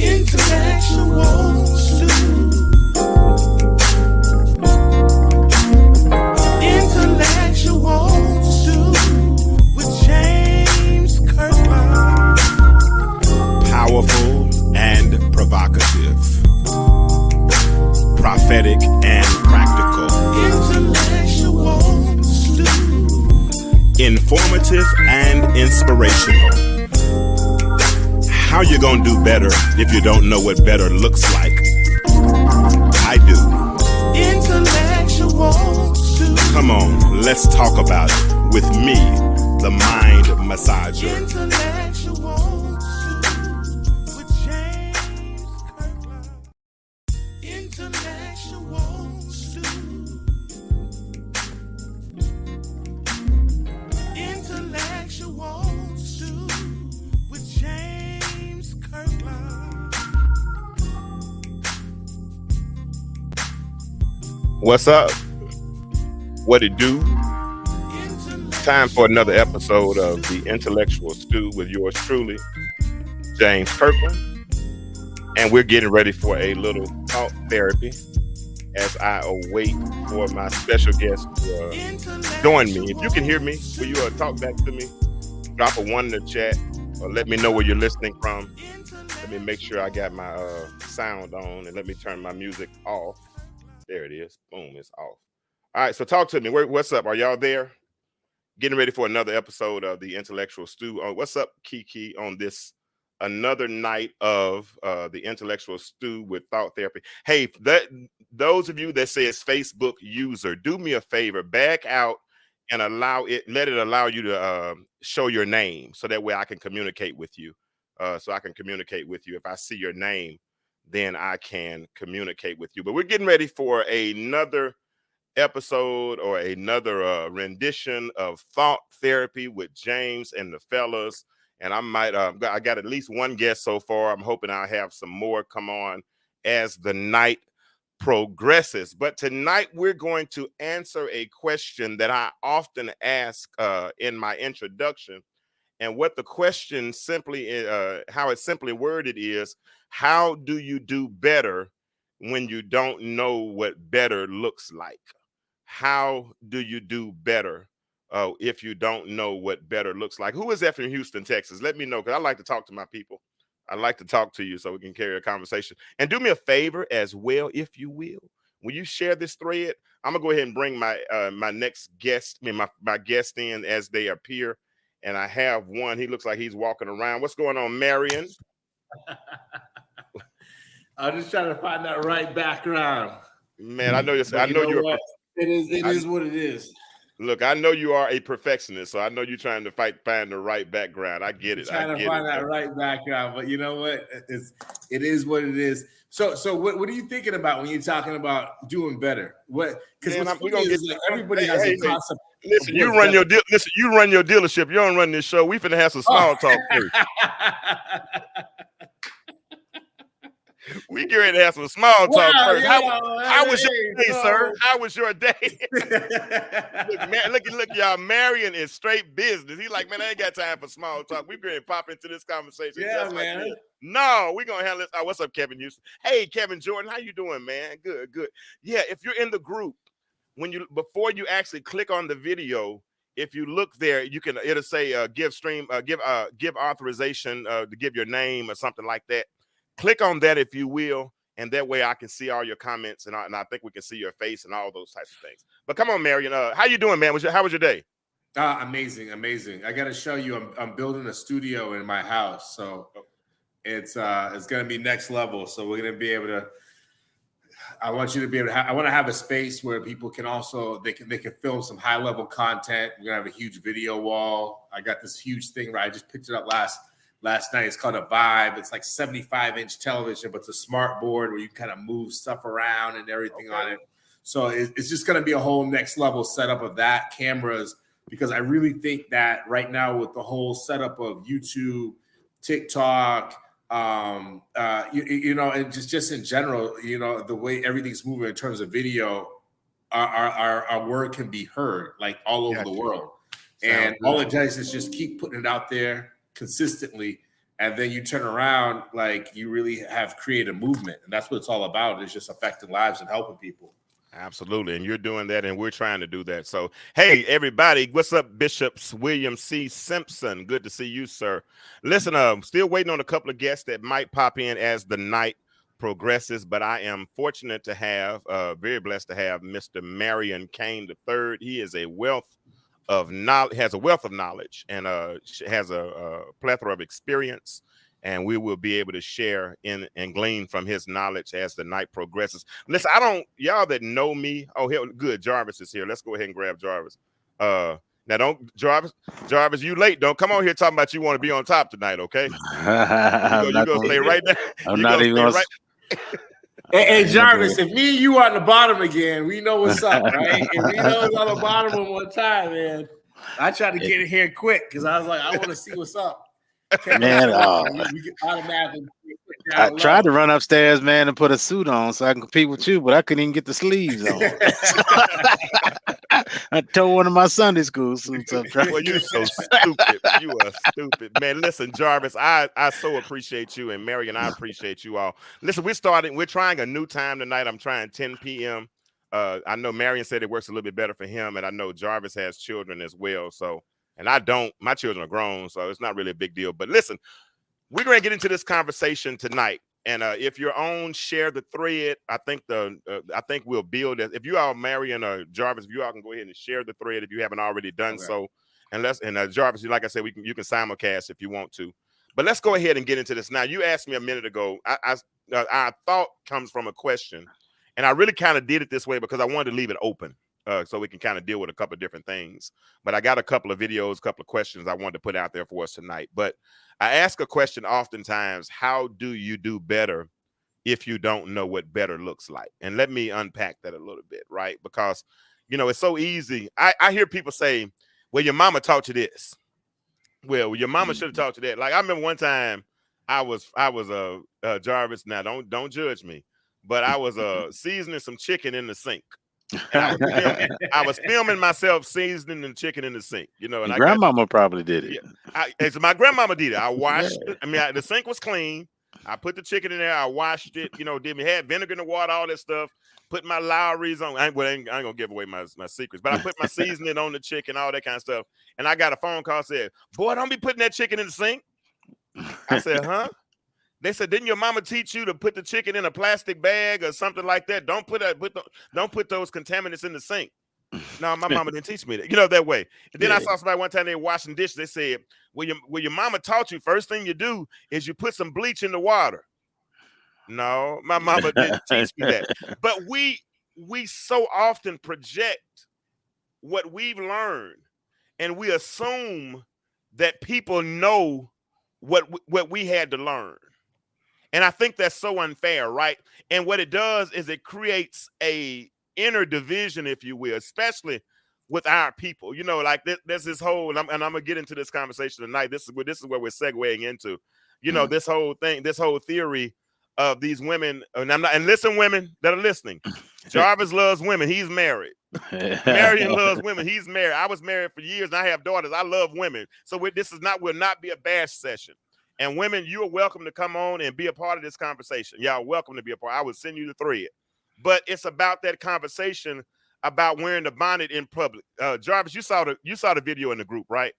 Intellectual stew. Intellectual stew with James Kirkland. Powerful and provocative. Prophetic and practical. Intellectual stew. Informative and inspirational. How you gonna do better if you don't know what better looks like? I do. Intellectual stew. Come on, let's talk about it with me, the mind massager. Intellectual stew with James Kirkland. Intellectual stew. Intellectual stew with James Kirkland. What's up? What it do? Time for another episode of the Intellectual Stew with yours truly, James Kirkland. And we're getting ready for a little talk therapy as I await for my special guest to join me. If you can hear me, will you talk back to me? Drop a 1 in the chat or let me know where you're listening from. Let me make sure I got my sound on and let me turn my music off. There it is. Boom, it's off. All right, so talk to me. What's up? Are y'all there? Getting ready for another episode of the Intellectual Stew. What's up, Kiki, on this another night of the Intellectual Stew with Thought Therapy? Hey, those of you that say it's Facebook user, do me a favor, back out and let it allow you to show your name so that way I can communicate with you. If I see your name, then I can communicate with you. But we're getting ready for another episode or another rendition of Thought Therapy with James and the fellas. And I got at least one guest so far. I'm hoping I'll have some more come on as the night progresses. But tonight we're going to answer a question that I often ask in my introduction. And what the question how it's simply worded is, how do you do better when you don't know what better looks like? How do you do better if you don't know what better looks like? Who is that from Houston, Texas? Let me know, because I like to talk to my people. I like to talk to you so we can carry a conversation. And do me a favor as well, if you will. When you share this thread, I'm going to go ahead and bring my next guest, my guest in as they appear. And I have one. He looks like he's walking around. What's going on, Marion? I'm just trying to find that right background. Man, I know you're. It is what it is. Look, I know you are a perfectionist, so I know you're trying to find the right background. I get it. Trying to find that right background, but you know what? It is what it is. So what are you thinking about when you're talking about doing better? What? Because we're gonna get everybody has a concept. Listen, you run your dealership. You don't run this show. We finna have some small talk first. We get ready to have some small talk first. How was your day, sir? How was your day? Look, y'all. Marion is straight business. He's like, man, I ain't got time for small talk. We going to pop into this conversation. Yeah, man. Like, no, we're going to handle this. Oh, what's up, Kevin Houston? Hey, Kevin Jordan, how you doing, man? Good. Yeah, if you're in the group, before you actually click on the video, if you look there, it'll say give authorization to give your name or something like that. Click on that if you will, and that way I can see all your comments, and I think we can see your face and all those types of things. But come on, Marion, how you doing, man? How was your day? Amazing. I got to show you, I'm building a studio in my house, so it's going to be next level. So we're going to be able to. I want you to be able to. I want to have a space where people can also they can film some high level content. We're gonna have a huge video wall. I got this huge thing where I just picked it up last night. It's called a Vibe. It's like 75-inch television, but it's a smart board where you kind of move stuff around and everything on it. So it's just going to be a whole next level setup of that, cameras, because I really think that right now with the whole setup of YouTube, TikTok, and just in general, the way everything's moving in terms of video, our word can be heard like all over the world. And all it does is just keep putting it out there consistently, and then you turn around, like you really have created a movement, and that's what it's all about. It's just affecting lives and helping people. Absolutely. And you're doing that, and we're trying to do that. So, hey, everybody, what's up, Bishops? William C. Simpson. Good to see you, sir. Listen, still waiting on a couple of guests that might pop in as the night progresses, but I am fortunate to have, very blessed to have Mr. Marion Kane III. He is a wealth of knowledge, has a wealth of knowledge, and has a plethora of experience. And we will be able to share in and glean from his knowledge as the night progresses. Listen, y'all that know me. Oh, hell, good. Jarvis is here. Let's go ahead and grab Jarvis. Now, don't, Jarvis, you late. Don't come on here talking about you want to be on top tonight, okay? You go stay right there. I'm not even going to. Hey, Jarvis, if me and you are on the bottom again, we know what's up, right? If we know it's on the bottom one more time, man, I tried to get in here quick because I was like, I want to see what's up. Man, I tried to run upstairs, man, and put a suit on so I can compete with you, but I couldn't even get the sleeves on. I tore one of my Sunday school suits up. Well, you're so stupid. You are stupid, man. Listen, Jarvis, I so appreciate you, and Marion, I appreciate you all. Listen, we're trying a new time tonight. I'm trying 10 p.m. I know Marion said it works a little bit better for him, and I know Jarvis has children as well, so. And I don't, my children are grown, so it's not really a big deal. But listen, we're going to get into this conversation tonight. And if you're on, share the thread. I think we'll build it. If you all, Marion or Jarvis, if you all can go ahead and share the thread if you haven't already done so. And Jarvis, like I said, you can simulcast if you want to. But let's go ahead and get into this. Now, you asked me a minute ago. Our thought comes from a question. And I really kind of did it this way because I wanted to leave it open. So we can kind of deal with a couple of different things. But I got a couple of videos, a couple of questions I wanted to put out there for us tonight. But I ask a question oftentimes, how do you do better if you don't know what better looks like? And let me unpack that a little bit, right? Because, it's so easy. I hear people say, well, your mama taught you this. Well, your mama should have taught you that. Like, I remember one time I was Jarvis, now don't judge me, but I was seasoning some chicken in the sink. And I was filming myself seasoning the chicken in the sink, and your grandmama probably did it. Yeah, so my grandmama did it. I washed it. I mean, the sink was clean. I put the chicken in there. I washed it. We had vinegar in the water, all that stuff. Put my Lowry's on. I ain't gonna give away my secrets, but I put my seasoning on the chicken, all that kind of stuff. And I got a phone call said, "Boy, don't be putting that chicken in the sink." I said, "Huh?" They said, "Didn't your mama teach you to put the chicken in a plastic bag or something like that? Don't put those contaminants in the sink." No, my mama didn't teach me that, that way. And then I saw somebody one time, they were washing dishes. They said, well, your mama taught you, first thing you do is you put some bleach in the water. No, my mama didn't teach me that. But we so often project what we've learned, and we assume that people know what we had to learn. And I think that's so unfair, right? And what it does is it creates a inner division, if you will, especially with our people. Like there's this whole, and I'm gonna get into this conversation tonight. This is where we're segueing into, this whole thing, this whole theory of these women. And listen, women that are listening, Jarvis loves women. He's married. Marion loves women. He's married. I was married for years, and I have daughters. I love women. So will not be a bash session. And women, you are welcome to come on and be a part of this conversation. Y'all welcome to be a part. I will send you the thread. But it's about that conversation about wearing the bonnet in public. Jarvis, you saw the video in the group, right?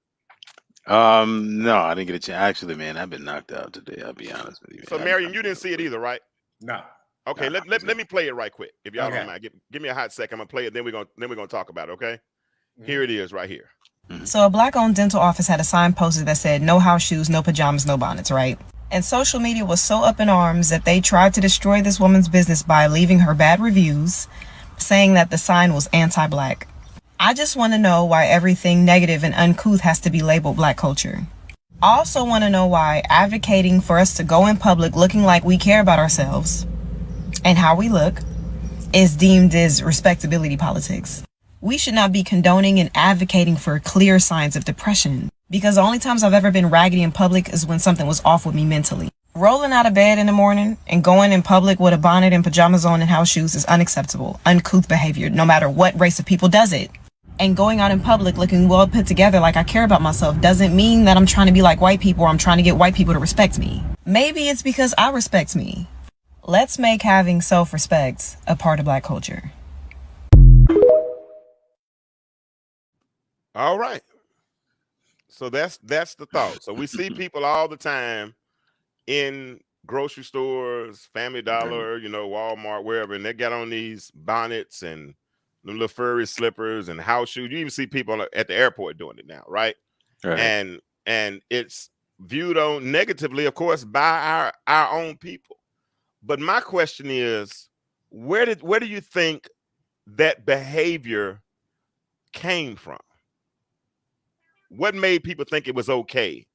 No, I didn't get a chance. Actually, man, I've been knocked out today. I'll be honest with you. So, Marion, you didn't see it either, right? No. Okay, no, let me play it right quick, if y'all don't mind. Give me a hot second. I'm gonna play it. Then we're gonna talk about it. Okay. Here it is, right here. So a Black-owned dental office had a sign posted that said, "No house shoes, no pajamas, no bonnets," right? And social media was so up in arms that they tried to destroy this woman's business by leaving her bad reviews, saying that the sign was anti-Black. I just want to know why everything negative and uncouth has to be labeled Black culture. I also want to know why advocating for us to go in public looking like we care about ourselves and how we look is deemed as respectability politics. We should not be condoning and advocating for clear signs of depression, because the only times I've ever been raggedy in public is when something was off with me mentally. Rolling out of bed in the morning and going in public with a bonnet and pajamas on and house shoes is unacceptable, uncouth behavior, no matter what race of people does it. And going out in public looking well put together like I care about myself doesn't mean that I'm trying to be like white people or I'm trying to get white people to respect me. Maybe it's because I respect me. Let's make having self-respect a part of Black culture. All right. So that's the thought. So we see people all the time in grocery stores, Family Dollar, you know, Walmart, wherever, and they got on these bonnets and them little furry slippers and house shoes. You even see people at the airport doing it now, right? Right. And it's viewed on negatively, of course, by our own people. But my question is, where do you think that behavior came from? What made people think it was okay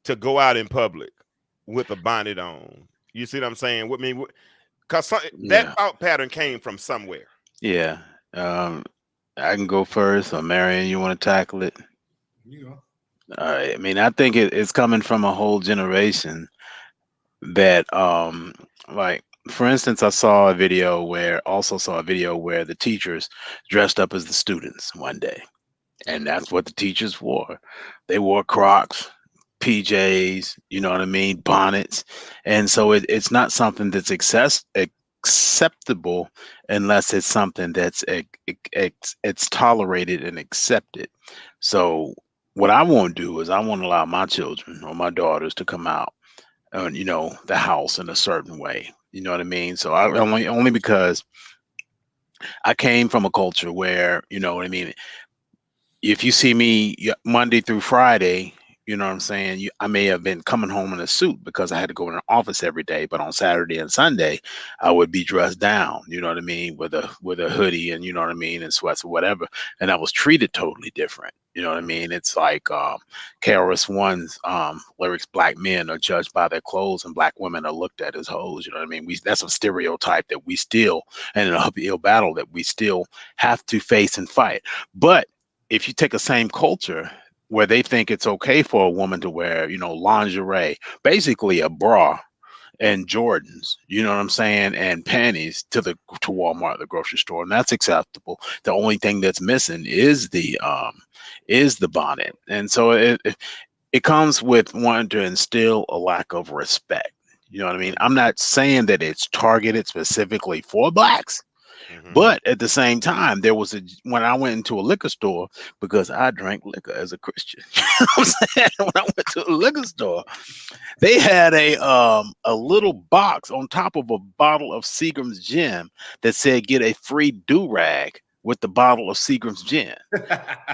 to go out in public with a bonnet on? You see what I'm saying? What mean? Because that thought pattern came from somewhere. Yeah. I can go first, or Marion, you want to tackle it? You go. I mean, I think it's coming from a whole generation that, like, for instance, I saw a video where the teachers dressed up as the students one day, and that's what the teachers wore. They wore Crocs, PJs, you know what I mean, bonnets, and so it's not something that's acceptable unless it's something that's it's tolerated and accepted. So what I won't do is I won't allow my children or my daughters to come out, you know, the house in a certain way. You know what I mean? So I only because I came from a culture where, you know what I mean, if you see me Monday through Friday, you know what I'm saying? I may have been coming home in a suit because I had to go in the office every day, but on Saturday and Sunday, I would be dressed down, you know what I mean, with a hoodie and, you know what I mean, and sweats or whatever, and I was treated totally different. You know what I mean? It's like KRS-One's lyrics, black men are judged by their clothes and black women are looked at as hoes. You know what I mean? That's a stereotype that we still, and an uphill battle that we still have to face and fight. But if you take the same culture where they think it's okay for a woman to wear, you know, lingerie, basically a bra and Jordans, you know what I'm saying, and panties to Walmart, the grocery store, and that's acceptable. The only thing that's missing is the bonnet, and so it comes with wanting to instill a lack of respect. You know what I mean? I'm not saying that it's targeted specifically for blacks. But at the same time, when I went into a liquor store, because I drank liquor as a Christian. You know what I'm saying? When I went to a liquor store, they had a little box on top of a bottle of Seagram's gin that said get a free do-rag with the bottle of Seagram's gin.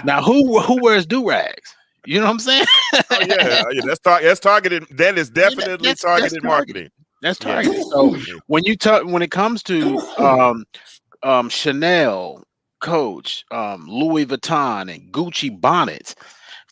Now who wears do-rags? You know what I'm saying? Oh yeah, that's targeted. That is definitely targeted marketing. That's targeted. So when it comes to Chanel, Coach, Louis Vuitton, and Gucci bonnets,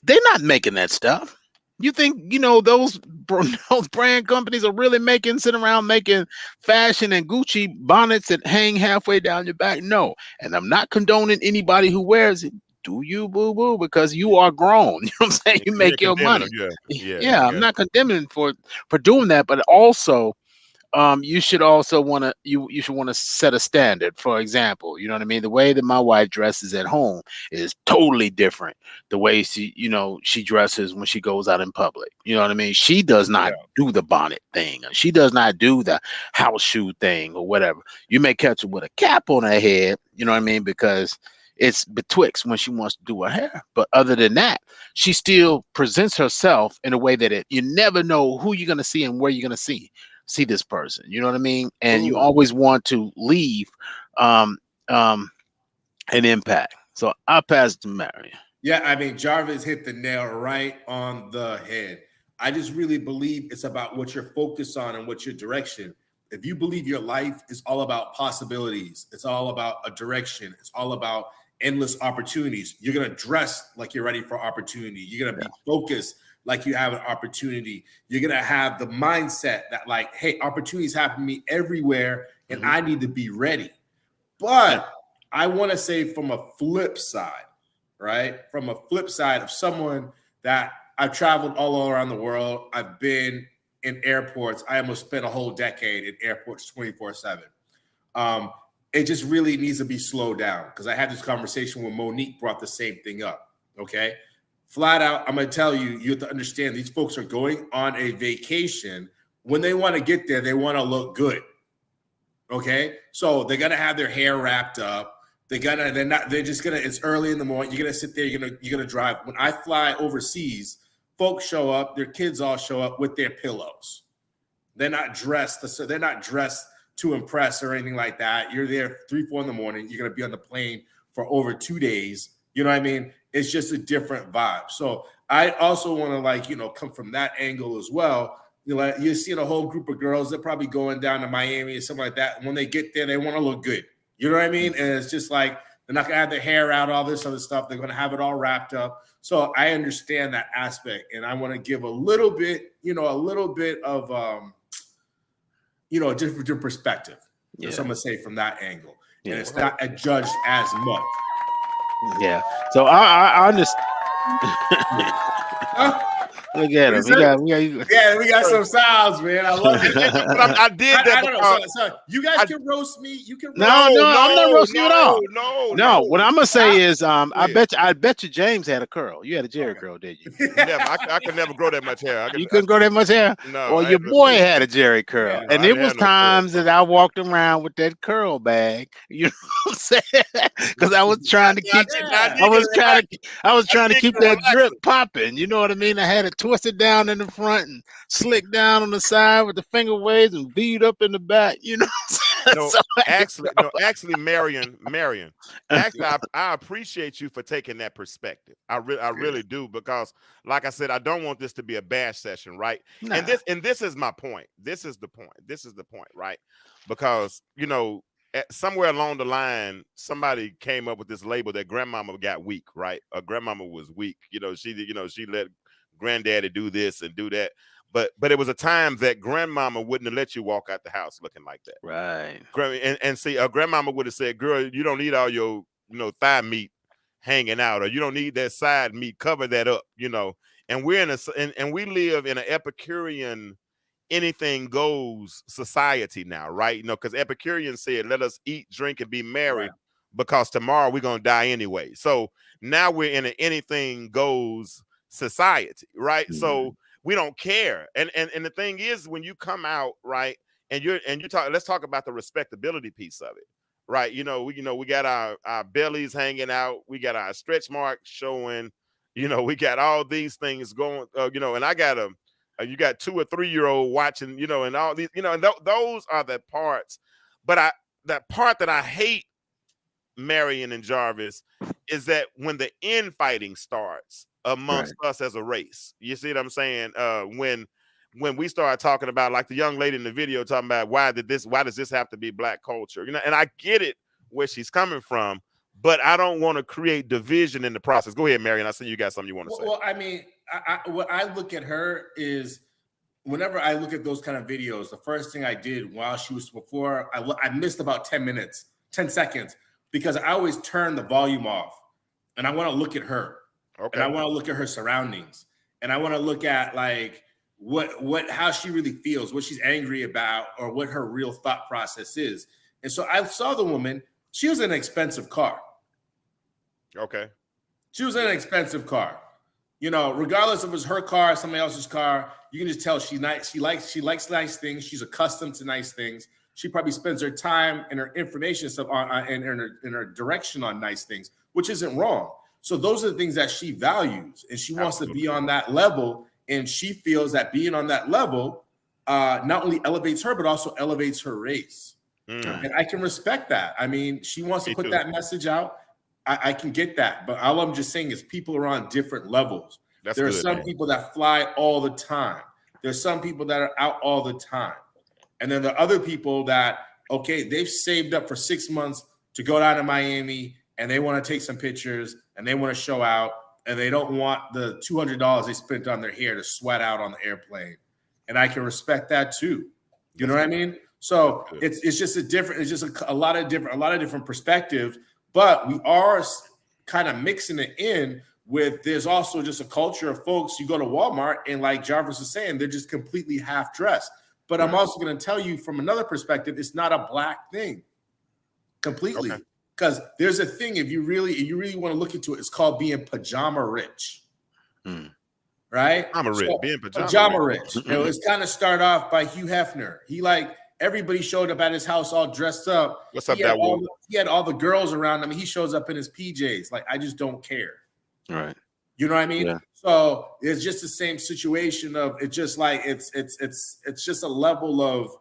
they're not making that stuff. You think, you know, those brand companies are really sitting around making fashion and Gucci bonnets that hang halfway down your back? No. And I'm not condoning anybody who wears it. Do you, boo boo? Because you are grown. You know what I'm saying? You make your money. Yeah, I'm not condemning for doing that, but also you should also want to you should want to set a standard. For example, you know what I mean, the way that my wife dresses at home is totally different the way she dresses when she goes out in public. You know what I mean? She does not do the bonnet thing, she does not do the house shoe thing or whatever. You may catch her with a cap on her head, you know what I mean, because it's betwixt when she wants to do her hair. But other than that, she still presents herself in a way that you never know who you're going to see and where you're going to see this person. You know what I mean? And you always want to leave an impact. So I'll pass it to Marion. Yeah, I mean, Jarvis hit the nail right on the head. I just really believe it's about what you're focused on and what's your direction. If you believe your life is all about possibilities, it's all about a direction, it's all about endless opportunities, you're going to dress like you're ready for opportunity. You're going to be focused like you have an opportunity. You're going to have the mindset that, like, hey, opportunities happen to me everywhere and I need to be ready. But I want to say from a flip side, right? From a flip side of someone that I've traveled all around the world. I've been in airports. I almost spent a whole decade in airports 24/7. it just really needs to be slowed down, because I had this conversation when Monique brought the same thing up. Okay. Flat out, I'm going to tell you, you have to understand these folks are going on a vacation. When they want to get there, they want to look good. Okay. So they're going to have their hair wrapped up. They're just going to, it's early in the morning. You're going to sit there. You're going to drive. When I fly overseas, folks show up, their kids all show up with their pillows. They're not dressed. So they're not dressed to impress or anything like that. You're there 3, 4 in the morning. You're going to be on the plane for over 2 days. You know what I mean? It's just a different vibe. So I also want to come from that angle as well. You're seeing a whole group of girls. They're probably going down to Miami or something like that. And when they get there, they want to look good. You know what I mean? And it's just like, they're not going to have their hair out, all this other stuff. They're going to have it all wrapped up. So I understand that aspect. And I want to give a little bit of, a different perspective. Yeah. So I'm going to say from that angle. Yeah. And it's not judged as much. Yeah. So I understand. Look at him. We got some sounds, man. I love it. I did that. I don't know. So you guys can roast me. You can. No, I'm not roasting you at all. No. What I'm gonna say is, I bet you James had a curl. You had a Jerry curl, did you? Never. I could never grow that much hair. You couldn't grow that much hair. No. Well, your boy had a Jerry curl, and it was times that I walked around with that curl bag. You know what I'm saying? Because I was trying to keep. I was trying to keep that drip popping. You know what I mean? I had it twisted down in the front and slicked down on the side with the finger waves and beat up in the back. You know. Actually, Marion. Actually, I appreciate you for taking that perspective. I really do, because, like I said, I don't want this to be a bash session, right? Nah. And this is my point. This is the point, right? Because somewhere along the line, somebody came up with this label that grandmama got weak, right? Grandmama was weak. She let granddaddy do this and do that. But it was a time that grandmama wouldn't have let you walk out the house looking like that. Right. And see, grandmama would have said, girl, you don't need all your, thigh meat hanging out, or you don't need that side meat, cover that up, And we're and we live in an Epicurean, anything goes society now, right? Because Epicurean said, let us eat, drink, and be merry, because tomorrow we're going to die anyway. So now we're in an anything goes society, right? Mm-hmm. So we don't care. And the thing is, when you come out, right, and you talk, let's talk about the respectability piece of it, right? We got our bellies hanging out, we got our stretch marks showing, we got all these things going, and I got you got 2 or 3 year old watching, and all these, and those are the parts. But that part that I hate, Marion and Jarvis, is that when the infighting starts amongst us as a race. You see what I'm saying? When we start talking about, like the young lady in the video talking about, why does this have to be Black culture? And I get it where she's coming from, but I don't want to create division in the process. Go ahead, Marion. I see you got something you want to say. Well, I mean, what I look at her is, whenever I look at those kind of videos, the first thing I did while she was before, I missed about 10 seconds, because I always turn the volume off and I want to look at her. Okay. And I want to look at her surroundings, and I want to look at how she really feels, what she's angry about, or what her real thought process is. And so I saw the woman. She was in an expensive car. Okay. She was in an expensive car. Regardless if it was her car or somebody else's car, you can just tell she's nice. She likes nice things. She's accustomed to nice things. She probably spends her time and her information stuff on and her direction on nice things, which isn't wrong. So those are the things that she values, and she wants to be on that level. And she feels that being on that level not only elevates her, but also elevates her race. And I can respect that. I mean, she wants to put that message out. I can get that. But all I'm just saying is people are on different levels. There are some people that fly all the time. There's some people that are out all the time. And then there are other people that, they've saved up for 6 months to go down to Miami, and they want to take some pictures, and they want to show out, and they don't want the $200 they spent on their hair to sweat out on the airplane. And I can respect that too. You know what I mean? So it's just a lot of different perspectives, but we are kind of mixing it in with, there's also just a culture of folks, you go to Walmart, and like Jarvis was saying, they're just completely half dressed. But I'm also going to tell you from another perspective, it's not a Black thing. completely. Okay. Because there's a thing, if you really want to look into it, it's called being pajama rich. Right? Being pajama rich. It was kind of start off by Hugh Hefner. Everybody showed up at his house all dressed up. What's up, that one? He had all the girls around him. He shows up in his PJs. Like, I just don't care. Right. You know what I mean? Yeah. So it's just the same situation of it's just like it's just a level of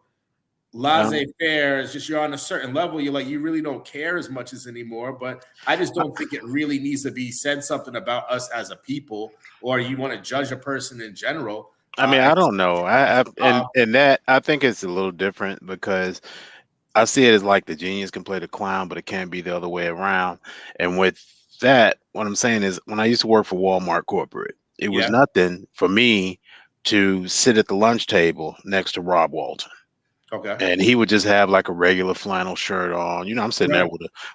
laissez-faire. It's just you're on a certain level. You're like, you really don't care as much as anymore. But I just don't think it really needs to be said something about us as a people, or you want to judge a person in general. I mean, I don't know. And that I think it's a little different because I see it as like the genius can play the clown, but it can't be the other way around. And with that, what I'm saying is when I used to work for Walmart corporate, it was nothing for me to sit at the lunch table next to Rob Walton. Okay. And he would just have like a regular flannel shirt on. I'm sitting there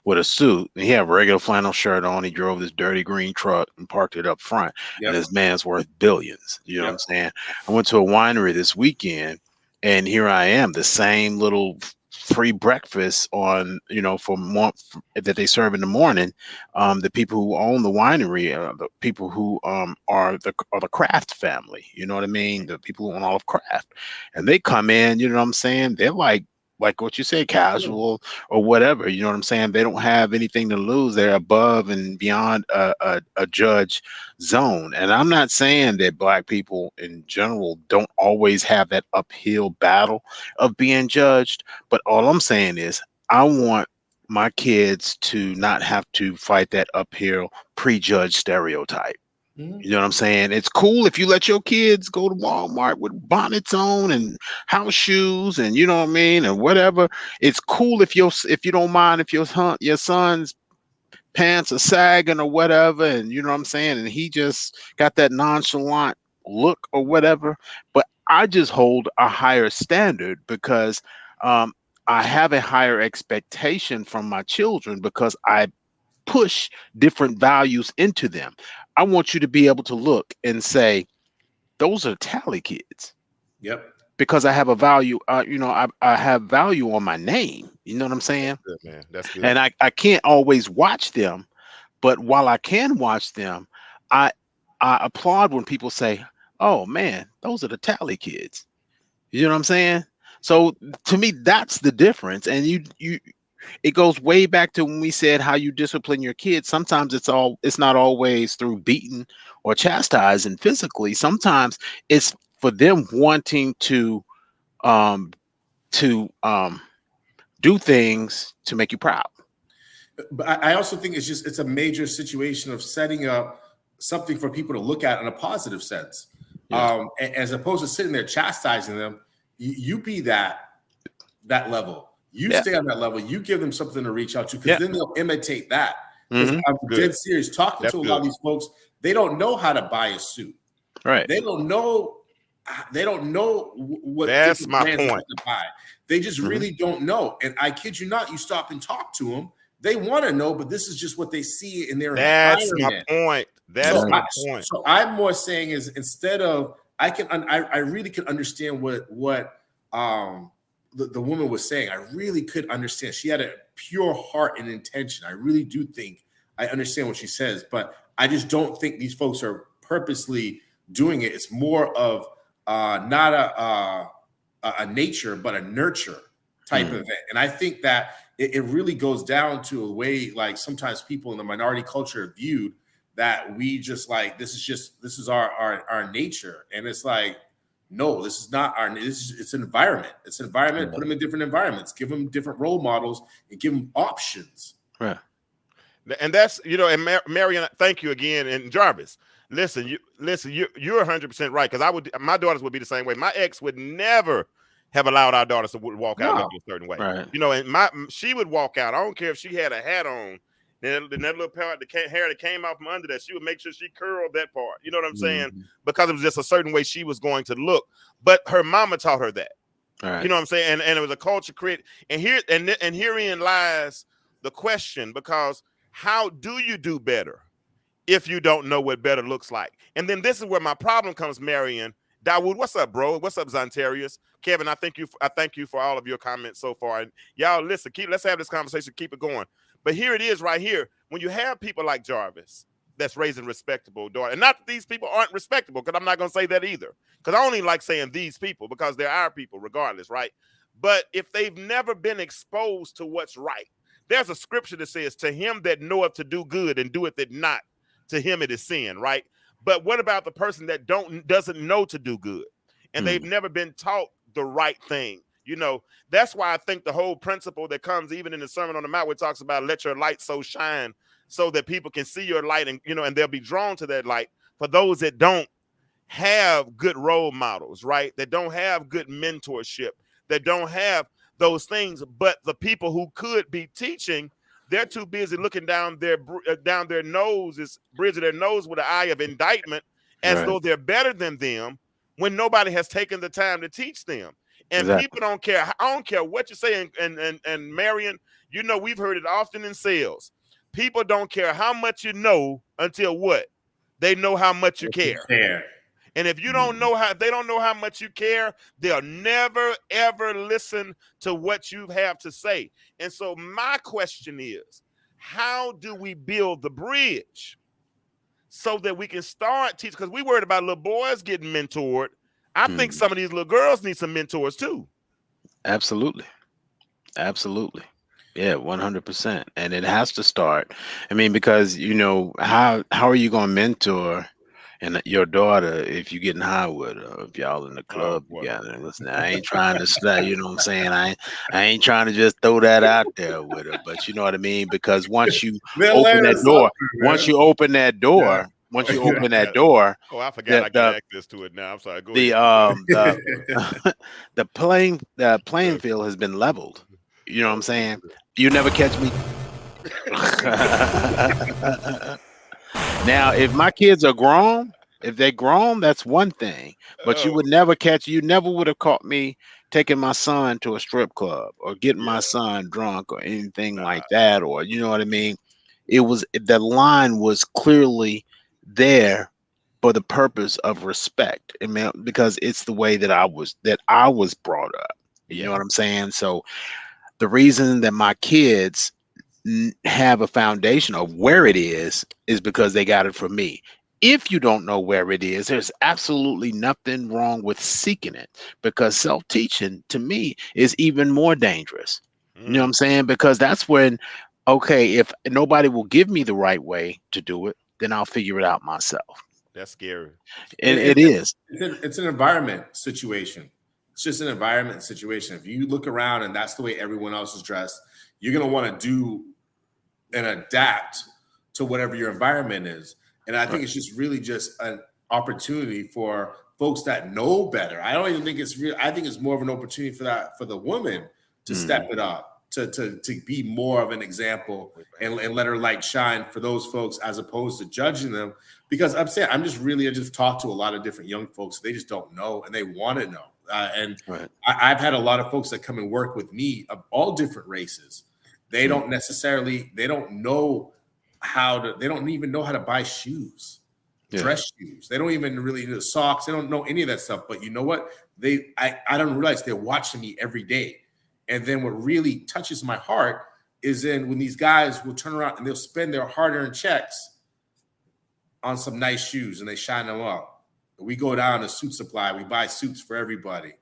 with a suit, and he had a regular flannel shirt on. He drove this dirty green truck and parked it up front. And this man's worth billions. You know what I'm saying? I went to a winery this weekend, and here I am, the same little free breakfast on, for more that they serve in the morning. The people who own the winery, the people who are the Kraft family, you know what I mean? The people who own all of Kraft, and they come in, you know what I'm saying? They're like what you say, casual or whatever, you know what I'm saying? They don't have anything to lose. They're above and beyond a judge zone. And I'm not saying that Black people in general don't always have that uphill battle of being judged, but all I'm saying is I want my kids to not have to fight that uphill prejudged stereotype. You know what I'm saying? It's cool if you let your kids go to Walmart with bonnets on and house shoes and, you know what I mean, and whatever. It's cool if you don't mind if your son's pants are sagging or whatever, and you know what I'm saying, and he just got that nonchalant look or whatever. But I just hold a higher standard because I have a higher expectation from my children because I push different values into them. I want you to be able to look and say, those are Tally kids. Yep. Because I have a value, I have value on my name. You know what I'm saying? That's good, man. That's good. And I can't always watch them, but while I can watch them, I applaud when people say, oh man, those are the Tally kids. You know what I'm saying? So to me, that's the difference. And it goes way back to when we said how you discipline your kids. Sometimes it's not always through beating or chastising physically. Sometimes it's for them wanting to do things to make you proud. But I also think it's a major situation of setting up something for people to look at in a positive sense. As opposed to sitting there chastising them, you be that level. You stay on that level. You give them something to reach out to, because then they'll imitate that. Because I'm dead serious. Talking to a lot of these folks, they don't know how to buy a suit. Right. They don't know what. That's my point. To buy. They just really don't know. And I kid you not, you stop and talk to them. They want to know, but this is just what they see in their environment. My point. That's my point. So I'm more saying is, instead of I really can understand what the woman was saying. I really could understand. She had a pure heart and intention. I really do think I understand what she says, but I just don't think these folks are purposely doing it. It's more of not a nature, but a nurture type event. And I think that it really goes down to a way, like, sometimes people in the minority culture are viewed that we just like, this is our nature. And it's like, no, this is not it's an environment. It's an environment. Put them in different environments, give them different role models, and give them options. Right. And that's, and Marion, thank you again. And Jarvis, listen, you're 100% right. Because my daughters would be the same way. My ex would never have allowed our daughters to walk out looking a certain way. Right. And she would walk out. I don't care if she had a hat on. Then that little part, the hair that came out from under that, she would make sure she curled that part. You know what I'm saying? Because it was just a certain way she was going to look. But her mama taught her that. Right. You know what I'm saying? And it was a culture created. And herein lies the question, because how do you do better if you don't know what better looks like? And then this is where my problem comes, Marion. Dawood, what's up, bro? What's up, Zontarius? Kevin, I thank you for all of your comments so far. And y'all, listen, let's have this conversation, keep it going. But here it is right here. When you have people like Jarvis that's raising respectable daughter, and not that these people aren't respectable, because I'm not going to say that either. Because I only like saying these people because they're our people regardless, right? But if they've never been exposed to what's right, there's a scripture that says, to him that knoweth to do good and doeth it not, to him it is sin, right? But what about the person that doesn't know to do good, and they've never been taught the right thing? You know, that's why I think the whole principle that comes even in the Sermon on the Mount, where it talks about let your light so shine so that people can see your light, and and they'll be drawn to that light. For those that don't have good role models, right? That don't have good mentorship, that don't have those things, but the people who could be teaching, they're too busy looking down their noses, bridge of their nose with an eye of indictment, as though they're better than them, when nobody has taken the time to teach them. And people don't care. I don't care what you say. And Marion, we've heard it often in sales. People don't care how much you know until what? They know how much you care. And if you don't know they don't know how much you care, they'll never, ever listen to what you have to say. And so my question is, how do we build the bridge so that we can start teaching? Because we worried about little boys getting mentored. I think some of these little girls need some mentors too. Absolutely. Absolutely. Yeah, 100%. And it has to start. I mean, because, how are you going to mentor your daughter if you getting high with her, if y'all in the club together? Listen, I ain't trying to say, you know what I'm saying? I ain't trying to just throw that out there with her, but you know what I mean? Because once you open that door, oh, I forgot I got access to it now. I'm sorry. Go ahead. The playing field has been leveled. You know what I'm saying? You never catch me. Now, if my kids are grown, if they're grown, that's one thing. But you never would have caught me taking my son to a strip club or getting my son drunk or anything like that. Or, you know what I mean? The line was clearly there for the purpose of respect. I mean, because it's the way that I was brought up. You know what I'm saying? So the reason that my kids have a foundation of where it is because they got it from me. If you don't know where it is, there's absolutely nothing wrong with seeking it, because self-teaching to me is even more dangerous. You know what I'm saying? Because that's when, okay, if nobody will give me the right way to do it, then I'll figure it out myself. That's scary. And it is. It's an environment situation. It's just an environment situation. If you look around and that's the way everyone else is dressed, you're going to want to do and adapt to whatever your environment is. And I think it's just really just an opportunity for folks that know better. I don't even think it's real. I think it's more of an opportunity for the woman to step it up, to be more of an example and let her light shine for those folks, as opposed to judging them. Because I just talk to a lot of different young folks. They just don't know, and they want to know. I've had a lot of folks that come and work with me of all different races. They don't even know how to buy shoes, dress shoes. They don't even really know socks. They don't know any of that stuff. But you know what? I don't realize they're watching me every day. And then what really touches my heart is then when these guys will turn around and they'll spend their hard-earned checks on some nice shoes and they shine them up. We go down to Suit Supply. We buy suits for everybody.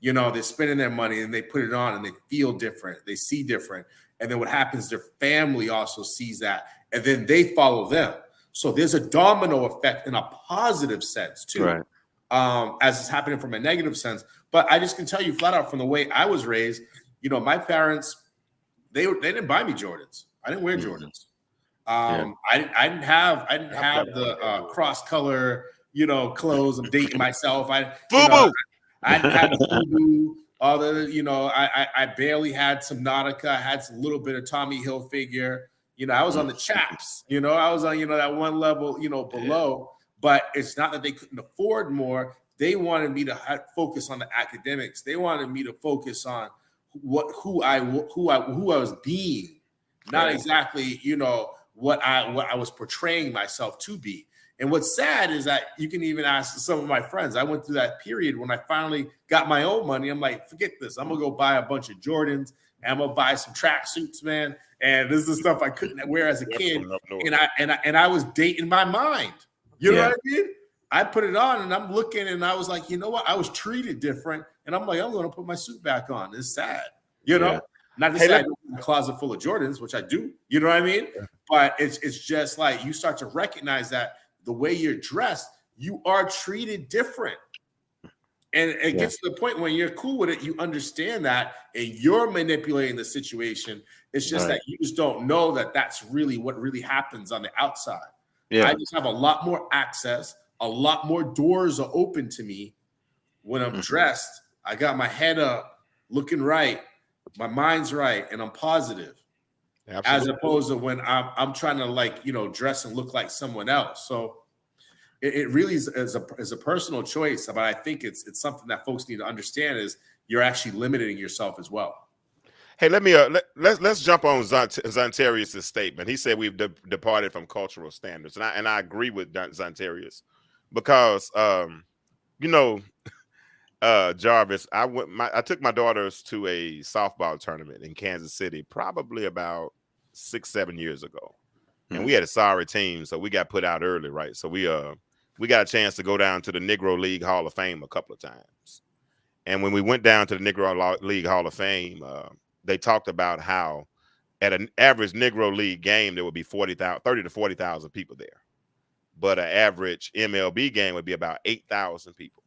They're spending their money and they put it on and they feel different. They see different. And then what happens, their family also sees that, and then they follow them. So there's a domino effect in a positive sense too, as it's happening from a negative sense. But I just can tell you flat out from the way I was raised, my parents, they didn't buy me Jordans. I didn't wear Jordans. I didn't have the cross color, clothes. I'm dating myself. I didn't have the FUBU. I barely had some Nautica. I had some little bit of Tommy Hilfiger. I was on the chaps. I was on that one level below. But it's not that they couldn't afford more. They wanted me to focus on the academics. They wanted me to focus on who I was being, not exactly what I was portraying myself to be. And what's sad is that you can even ask some of my friends. I went through that period when I finally got my own money. I'm like, forget this. I'm gonna go buy a bunch of Jordans and I'm gonna buy some track suits, man. And this is stuff I couldn't wear as a kid. And I was dating my mind. You know what I mean? I put it on and I'm looking and I was like, you know what? I was treated different. And I'm like, I'm gonna put my suit back on. It's sad, you know. Not to say I don't have a closet full of Jordans, which I do. You know what I mean? But it's just like you start to recognize that the way you're dressed, you are treated different. And it gets to the point when you're cool with it, you understand that, and you're manipulating the situation. It's just that you just don't know that that's really what really happens on the outside. I just have a lot more access. A lot more doors are open to me when I'm dressed. I got my head up, looking right. My mind's right, and I'm positive. Absolutely. As opposed to when I'm trying to, like, you know, dress and look like someone else. So it really is a personal choice, but I think it's something that folks need to understand is you're actually limiting yourself as well. Hey, let me let's jump on Zontarius' statement. He said we've departed from cultural standards, and I agree with Zontarius because you know, Jarvis, I took my daughters to a softball tournament in Kansas City probably about 6-7 years ago. And we had a sorry team, so we got put out early, right? So we got a chance to go down to the Negro League Hall of Fame a couple of times. And when we went down to the Negro League Hall of Fame, they talked about how at an average Negro League game, there would be 30 to 40,000 people there. But an average MLB game would be about 8,000 people.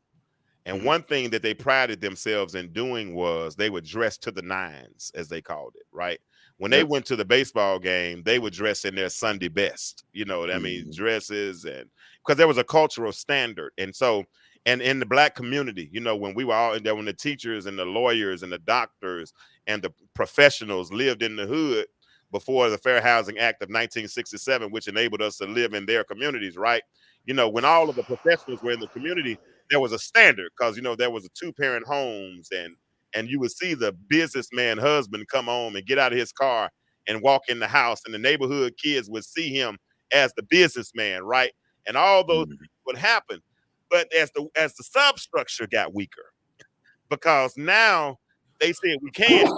And one thing that they prided themselves in doing was they would dress to the nines, as they called it, right? When they went to the baseball game, they would dress in their Sunday best, you know what I mean? Dresses, and because there was a cultural standard. And so, and in the Black community, you know, when we were all in there, when the teachers and the lawyers and the doctors and the professionals lived in the hood before the Fair Housing Act of 1967, which enabled us to live in their communities, right? You know, when all of the professionals were in the community, there was a standard because, you know, there was a 2-parent homes, and you would see the businessman husband come home and get out of his car and walk in the house, and the neighborhood kids would see him as the businessman, right? And all those things would happen. But as the substructure got weaker, because now they said we can't.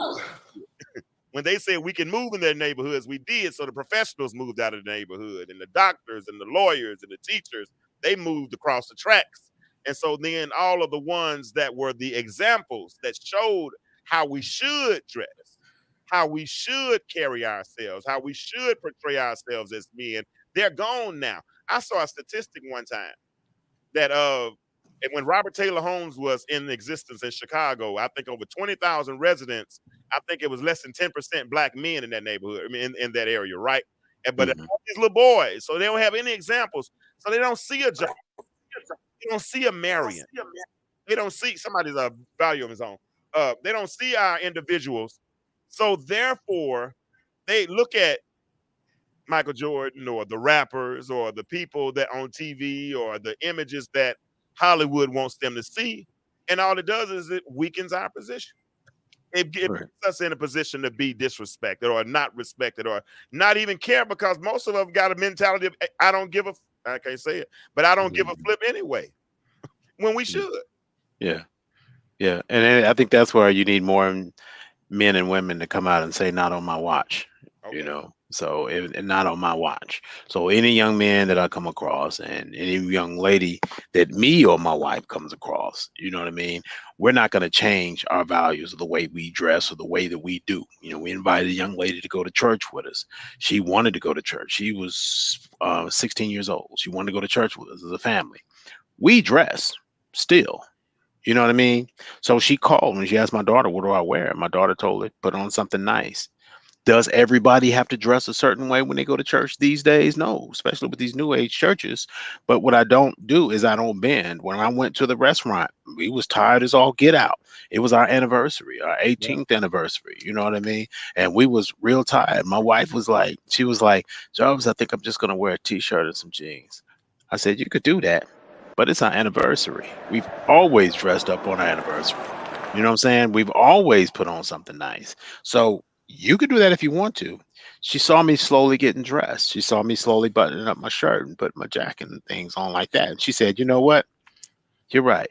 When they said we can move in their neighborhoods, we did. So the professionals moved out of the neighborhood, and the doctors and the lawyers and the teachers, they moved across the tracks. And so then all of the ones that were the examples that showed how we should dress, how we should carry ourselves, how we should portray ourselves as men, they're gone now. I saw a statistic one time that when Robert Taylor Homes was in existence in Chicago, I think over 20,000 residents, I think it was less than 10% Black men in that neighborhood, I mean, in that area, right? But all these little boys, so they don't have any examples. So they don't see a job. They don't see a Marion. They don't see somebody's volume is on. They don't see our individuals. So therefore, they look at Michael Jordan or the rappers or the people that on TV or the images that Hollywood wants them to see. And all it does is it weakens our position. It puts us in a position to be disrespected or not respected or not even care, because most of them got a mentality of, I don't give a, I can't say it, but I don't give a flip anyway, when we should. Yeah. Yeah. And I think that's where you need more men and women to come out and say, not on my watch, you know, so and not on my watch. So any young man that I come across and any young lady that me or my wife comes across, you know what I mean? We're not going to change our values of the way we dress or the way that we do. You know, we invited a young lady to go to church with us. She wanted to go to church. She was 16 years old. She wanted to go to church with us as a family. We dress still. You know what I mean? So she called and she asked my daughter, what do I wear? My daughter told her, put on something nice. Does everybody have to dress a certain way when they go to church these days? No, especially with these new age churches. But what I don't do is I don't bend. When I went to the restaurant, we was tired as all get out. It was our anniversary, our 18th anniversary. You know what I mean? And we was real tired. My wife was like, she was like, Jarvis, I think I'm just going to wear a t-shirt and some jeans. I said, you could do that, but it's our anniversary. We've always dressed up on our anniversary. You know what I'm saying? We've always put on something nice. So You could do that if you want to. She saw me slowly getting dressed. She saw me slowly buttoning up my shirt and putting my jacket and things on like that. And she said, you know what? You're right.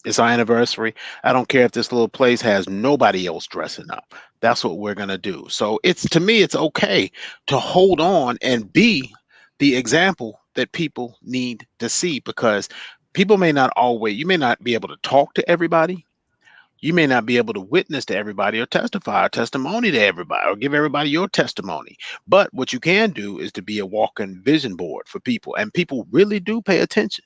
It's our anniversary. I don't care if this little place has nobody else dressing up. That's what we're going to do. So it's, to me, it's okay to hold on and be the example that people need to see, because people may not always, you may not be able to talk to everybody. You may not be able to witness to everybody or testify or testimony to everybody or give everybody your testimony. But what you can do is to be a walking vision board for people. And people really do pay attention.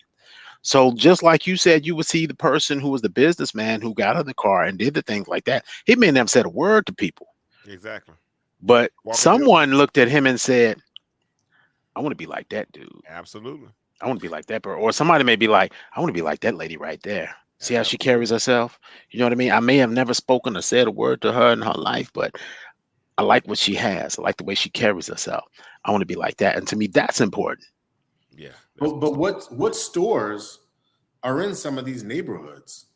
So just like you said, you would see the person who was the businessman who got in the car and did the things like that. He may never said a word to people, Exactly. but Walking field. someone looked at him and said, I want to be like that dude. Absolutely. I want to be like that person. Or somebody may be like, I want to be like that lady right there. See how she carries herself? You know what I mean? I may have never spoken or said a word to her in her life, but I like what she has. I like the way she carries herself. I want to be like that. And to me, that's important. Yeah. But what stores are in some of these neighborhoods?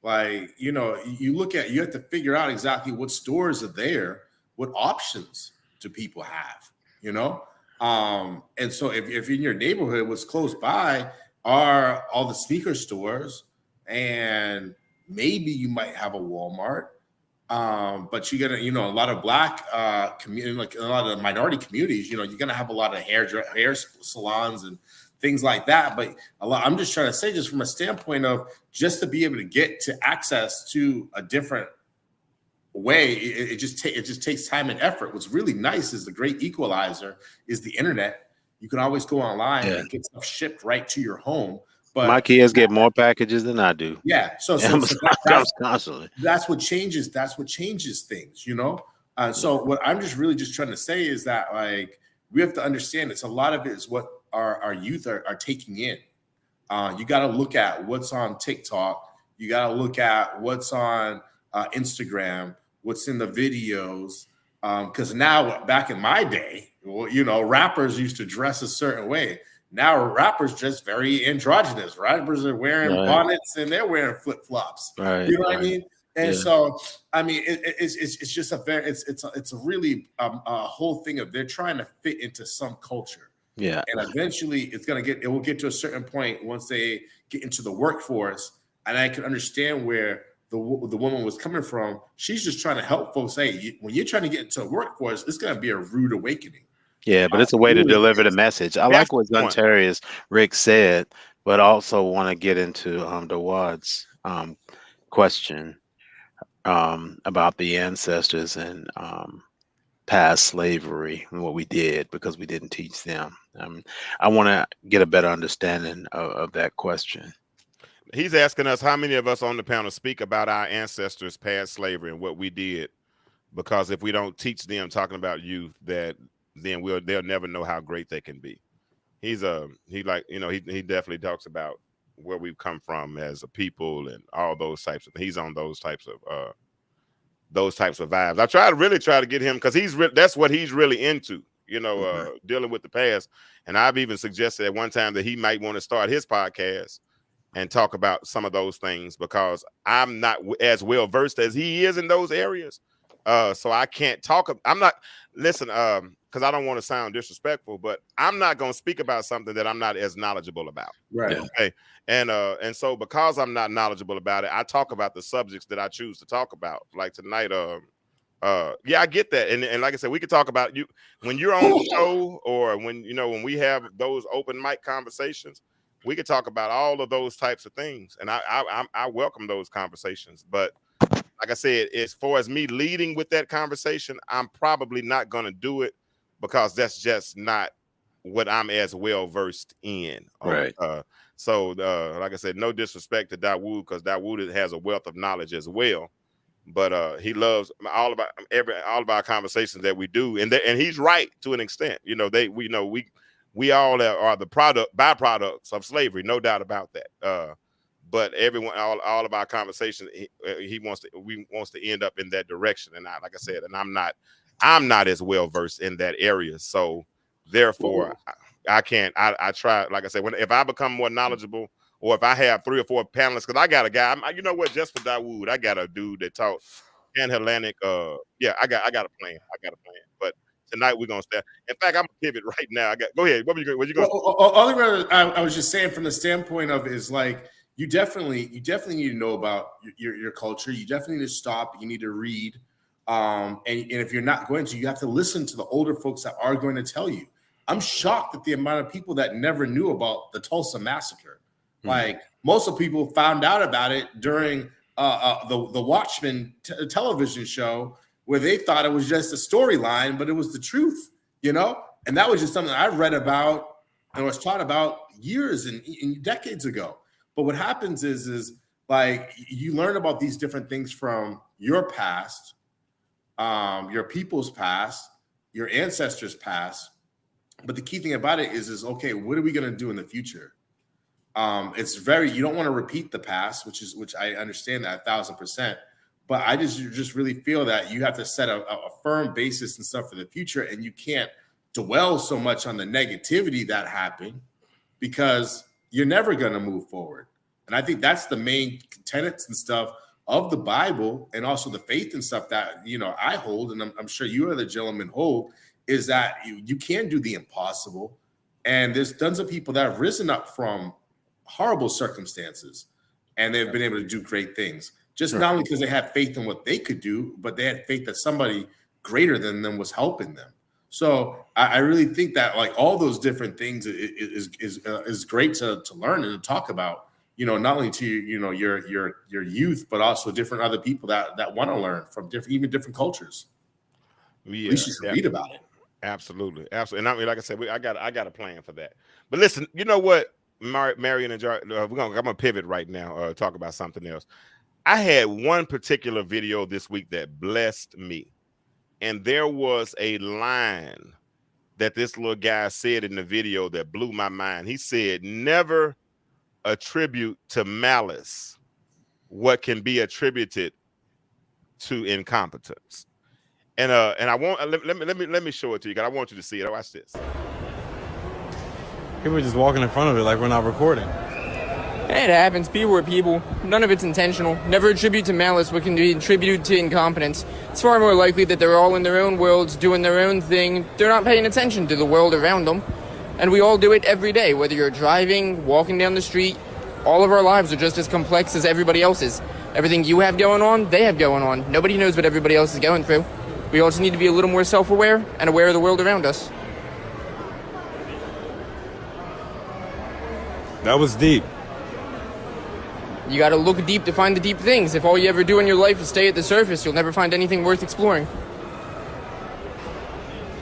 Like, you know, you have to figure out exactly what stores are there, what options do people have, you know? And so if in your neighborhood, what's close by are all the sneaker stores, and maybe you might have a Walmart. But you gotta, you know, a lot of black community, like a lot of minority communities, you know, you're gonna have a lot of hair salons and things like that. But I'm just trying to say, just from a standpoint of just to be able to get to access to a different way, it just takes time and effort. What's really nice is the great equalizer is the internet. You can always go online and get stuff shipped right to your home. But my kids get more packages than I do. Yeah, so that's constantly. That's what changes. That's what changes things, you know. So what I'm just really just trying to say is that, like, we have to understand it's a lot of it is what our youth are taking in. You got to look at what's on TikTok. You got to look at what's on Instagram, what's in the videos. Because now, back in my day, well, you know, rappers used to dress a certain way. Now rappers just very androgynous. Rappers are wearing bonnets and they're wearing flip flops. Right, you know what I mean? And so, I mean, it's just a very it's a really a whole thing of they're trying to fit into some culture. Yeah, and eventually it will get to a certain point once they get into the workforce. And I can understand where the woman was coming from. She's just trying to help folks. Hey, when you're trying to get into a workforce, it's going to be a rude awakening. Yeah, but it's a way to deliver the message. I like what Zontarius Rick said, but also want to get into Dawad's question about the ancestors and past slavery and what we did because we didn't teach them. I want to get a better understanding of that question. He's asking us how many of us on the panel speak about our ancestors past slavery and what we did, because if we don't teach them, talking about youth, that then they'll never know how great they can be. He definitely talks about where we've come from as a people and all those types of things. He's on those types of vibes. I try to get him, because that's what he's really into, you know, dealing with the past. And I've even suggested at one time that he might want to start his podcast and talk about some of those things, because I'm not as well versed as he is in those areas. So I can't talk. I'm not, listen, because I don't want to sound disrespectful, but I'm not going to speak about something that I'm not as knowledgeable about. Right. Okay. And so because I'm not knowledgeable about it, I talk about the subjects that I choose to talk about. Like tonight, yeah, I get that. And like I said, we could talk about you when you're on the show, or when we have those open mic conversations, we could talk about all of those types of things. And I welcome those conversations. But like I said, as far as me leading with that conversation, I'm probably not going to do it, because that's just not what I'm as well versed in. Right. So like I said, no disrespect to Dawood, because Dawood has a wealth of knowledge as well. But he loves all of our conversations that we do, and he's right to an extent. We all are the byproducts of slavery, no doubt about that. But everyone, all of our conversations, we wants to end up in that direction. And like I said, and I'm not as well versed in that area. So therefore, I can't. I try, like I said, if I become more knowledgeable, or if I have 3 or 4 panelists, because I got a guy, you know what, just for Dawood, I got a dude that Pan-Hellenic. Yeah, I got a plan. But tonight we're gonna start. In fact, I'm gonna pivot right now. Go ahead. What you gonna? Well, I was just saying from the standpoint of is like you definitely need to know about your culture. You definitely need to stop. You need to read. And if you're not going to, you have to listen to the older folks that are going to tell you. I'm shocked at the amount of people that never knew about the Tulsa massacre. Like most of people found out about it during the Watchmen television show, where they thought it was just a storyline, but it was the truth, you know? And that was just something I read about and was taught about years and decades ago. But what happens is like you learn about these different things from your past, your people's past, your ancestors' past. But the key thing about it is okay, what are we going to do in the future? You don't want to repeat the past, which I understand that 1,000%. But I just really feel that you have to set a firm basis and stuff for the future, and you can't dwell so much on the negativity that happened because you're never going to move forward. And I think that's the main tenets and stuff of the Bible, and also the faith and stuff that I hold, and I'm sure you other gentlemen hold, is that you can do the impossible. And there's tons of people that have risen up from horrible circumstances, and they've been able to do great things. Just not only because they had faith in what they could do, but they had faith that somebody greater than them was helping them. So I really think that like all those different things is great to learn and to talk about. Not only to your youth, but also different other people that want to learn from different cultures. Yeah, we should read about it. Absolutely. And I mean, like I said, I got a plan for that. But listen, you know what, Marion and Jar, I'm gonna pivot right now. Talk about something else. I had one particular video this week that blessed me, and there was a line that this little guy said in the video that blew my mind. He said, "Never attribute to malice what can be attributed to incompetence." And I want let me show it to you, because I want you to see it. Watch this. People are just walking in front of it like we're not recording. It happens. People are people. None of it's intentional. Never attribute to malice what can be attributed to incompetence. It's far more likely that they're all in their own worlds, doing their own thing. They're not paying attention to the world around them. And we all do it every day, whether you're driving, walking down the street. All of our lives are just as complex as everybody else's. Everything you have going on, they have going on. Nobody knows what everybody else is going through. We also need to be a little more self-aware and aware of the world around us. That was deep. You gotta look deep to find the deep things. If all you ever do in your life is stay at the surface, you'll never find anything worth exploring.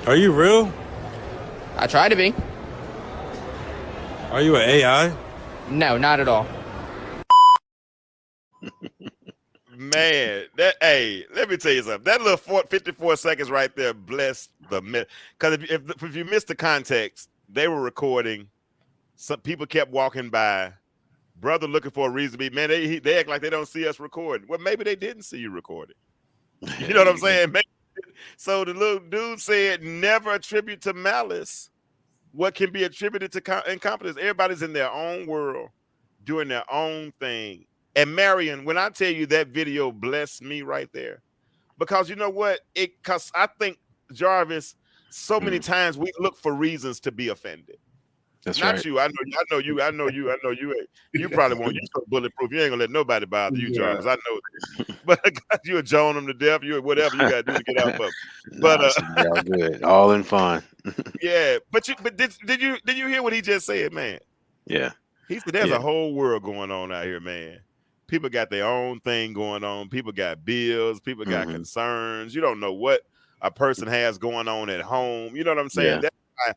Are you real? I try to be. Are you an AI? No, not at all. Man, let me tell you something. That little 54 seconds right there blessed the minute. Because if you missed the context, they were recording. Some people kept walking by. Brother looking for a reason to be, man, they act like they don't see us recording. Well, maybe they didn't see you recording. You know what I'm saying? So the little dude said, never attribute to malice what can be attributed to incompetence. Everybody's in their own world, doing their own thing. And Marion, when I tell you that video blessed me right there, because you know what? Because I think, Jarvis, so many times we look for reasons to be offended. That's Not right. you. I know you. You probably won't. You so bulletproof. You ain't gonna let nobody bother you, Jarvis. I know that. But you would join them to death. You whatever you gotta do to get out of them. But all good, all in fun. Yeah. But did you hear what he just said, man? Yeah. He said there's a whole world going on out here, man. People got their own thing going on. People got bills. People got concerns. You don't know what a person has going on at home. You know what I'm saying? Yeah. That's why,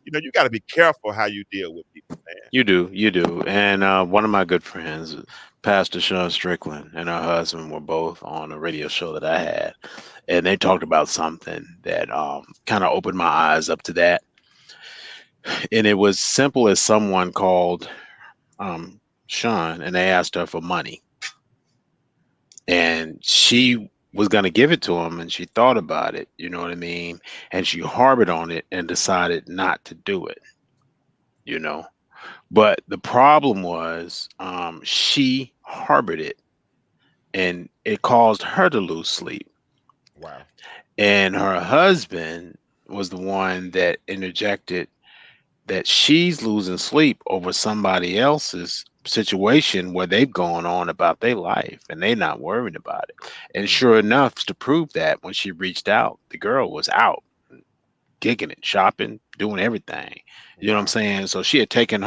you got to be careful how you deal with people, man. You do. And one of my good friends, Pastor Sean Strickland, and her husband were both on a radio show that I had, and they talked about something that kind of opened my eyes up to that. And it was simple as someone called Sean, and they asked her for money, and she was going to give it to him, and she thought about it, you know what I mean? And she harbored on it and decided not to do it, But the problem was she harbored it and it caused her to lose sleep. Wow. And her husband was the one that interjected that she's losing sleep over somebody else's situation where they've gone on about their life and they're not worried about it. And sure enough, to prove that, when she reached out, the girl was out gigging it, shopping, doing everything. You know what I'm saying? So she had taken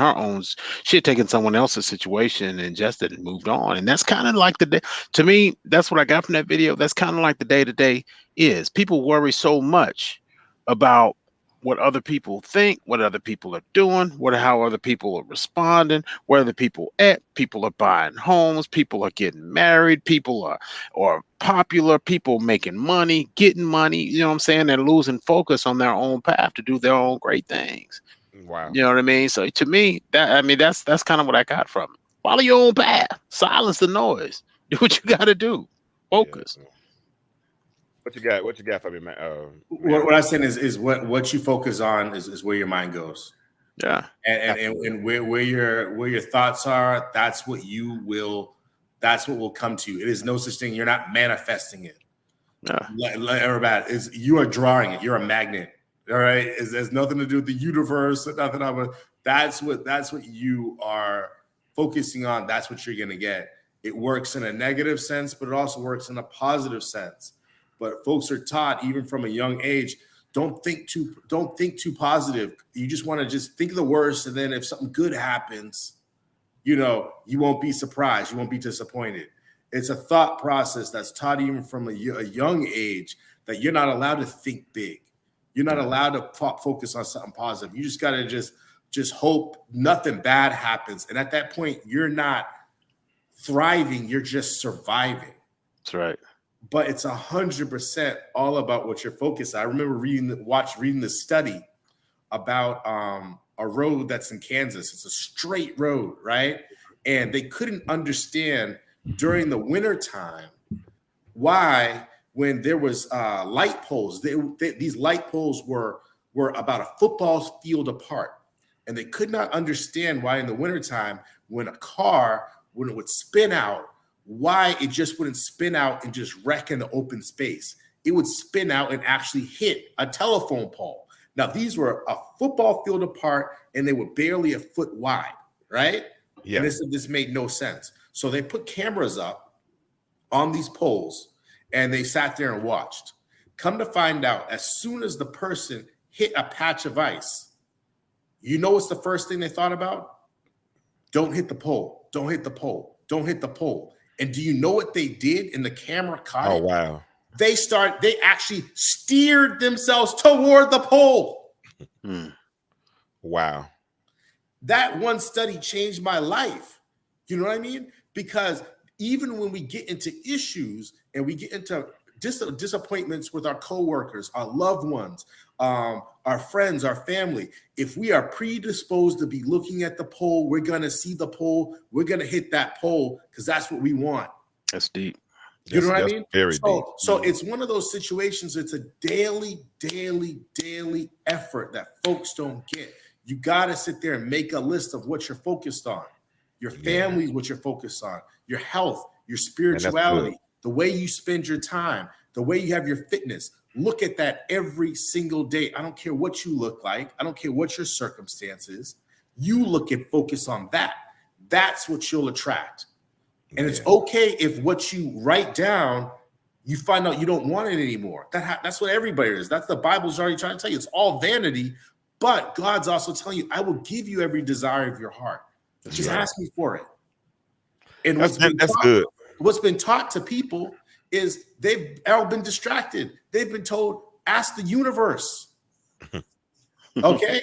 someone else's situation and ingested and moved on. And that's kind of like the day. To me, that's what I got from that video. That's kind of like the day to day is. People worry so much about what other people think, what other people are doing, how other people are responding, where the people at. People are buying homes, people are getting married, people are popular, people making money, getting money. You know what I'm saying? They're losing focus on their own path to do their own great things. Wow. You know what I mean? So to me, that's kind of what I got from it. Follow your own path. Silence the noise. Do what you got to do. Focus. Yeah. What you got for me, man? What I'm saying is what you focus on is where your mind goes. Yeah. And where your thoughts are, that's what will come to you. It is no such thing. You're not manifesting it. Yeah. Everybody you are drawing it. You're a magnet. All right. It has nothing to do with the universe. Nothing of it. That's what you are focusing on. That's what you're gonna get. It works in a negative sense, but it also works in a positive sense. But folks are taught even from a young age, don't think too positive. You just want to just think of the worst, and then if something good happens, you won't be surprised. You won't be disappointed. It's a thought process that's taught even from a young age that you're not allowed to think big. You're not allowed to focus on something positive. You just got to just hope nothing bad happens. And at that point, you're not thriving. You're just surviving. That's right. But it's 100% all about what you're focused on. I remember reading the study about a road that's in Kansas. It's a straight road, right? And they couldn't understand during the winter time why, when there was light poles, these light poles were about a football field apart. And they could not understand why in the wintertime, when it would spin out, why it just wouldn't spin out and just wreck in the open space. It would spin out and actually hit a telephone pole. Now, these were a football field apart, and they were barely a foot wide, right? Yeah. And this made no sense. So they put cameras up on these poles, and they sat there and watched. Come to find out, as soon as the person hit a patch of ice, you know what's the first thing they thought about? Don't hit the pole. Don't hit the pole. Don't hit the pole. And do you know what they did? And the camera caught it. Oh, wow. They actually steered themselves toward the pole. Wow. That one study changed my life. You know what I mean? Because even when we get into issues and we get into disappointments with our coworkers, our loved ones, our friends, our family, if we are predisposed to be looking at the pole, we're going to see the pole. We're going to hit that pole because that's what we want. That's deep. You know what I mean? Very deep. So it's one of those situations. It's a daily effort that folks don't get. You got to sit there and make a list of what you're focused on. Your family is what you're focused on. Your health, your spirituality, the way you spend your time, the way you have your fitness. Look at that every single day. I don't care what you look like. I don't care what your circumstances. You look and focus on that. That's what you'll attract. And it's okay if what you write down, you find out you don't want it anymore. That's what everybody is. That's the Bible's already trying to tell you. It's all vanity, but God's also telling you, I will give you every desire of your heart. Just ask me for it. And that's good. What's been taught to people is they've all been distracted. They've been told, ask the universe. Okay?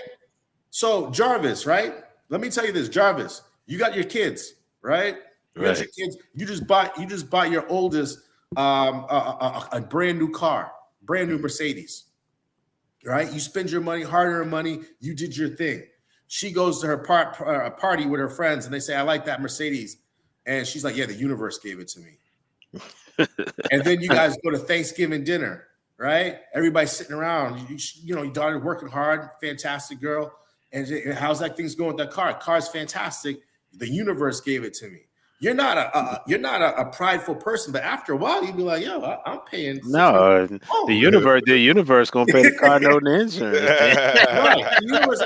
So Jarvis, right? Let me tell you this, Jarvis, you got your kids, right? You got your kids. You just bought your oldest a brand new car, brand new Mercedes. Right? You spend your money, hard-earned money. You did your thing. She goes to her party with her friends, and they say, "I like that Mercedes," and she's like, "Yeah, the universe gave it to me." And then you guys go to Thanksgiving dinner, right? Everybody's sitting around. You know, your daughter working hard, fantastic girl. And how's that thing's going with that car? Car's fantastic. The universe gave it to me. you're not a prideful person, but after a while, you'd be like, yo, I'm paying. No, the universe gonna pay the car note and the insurance. Right. The universe.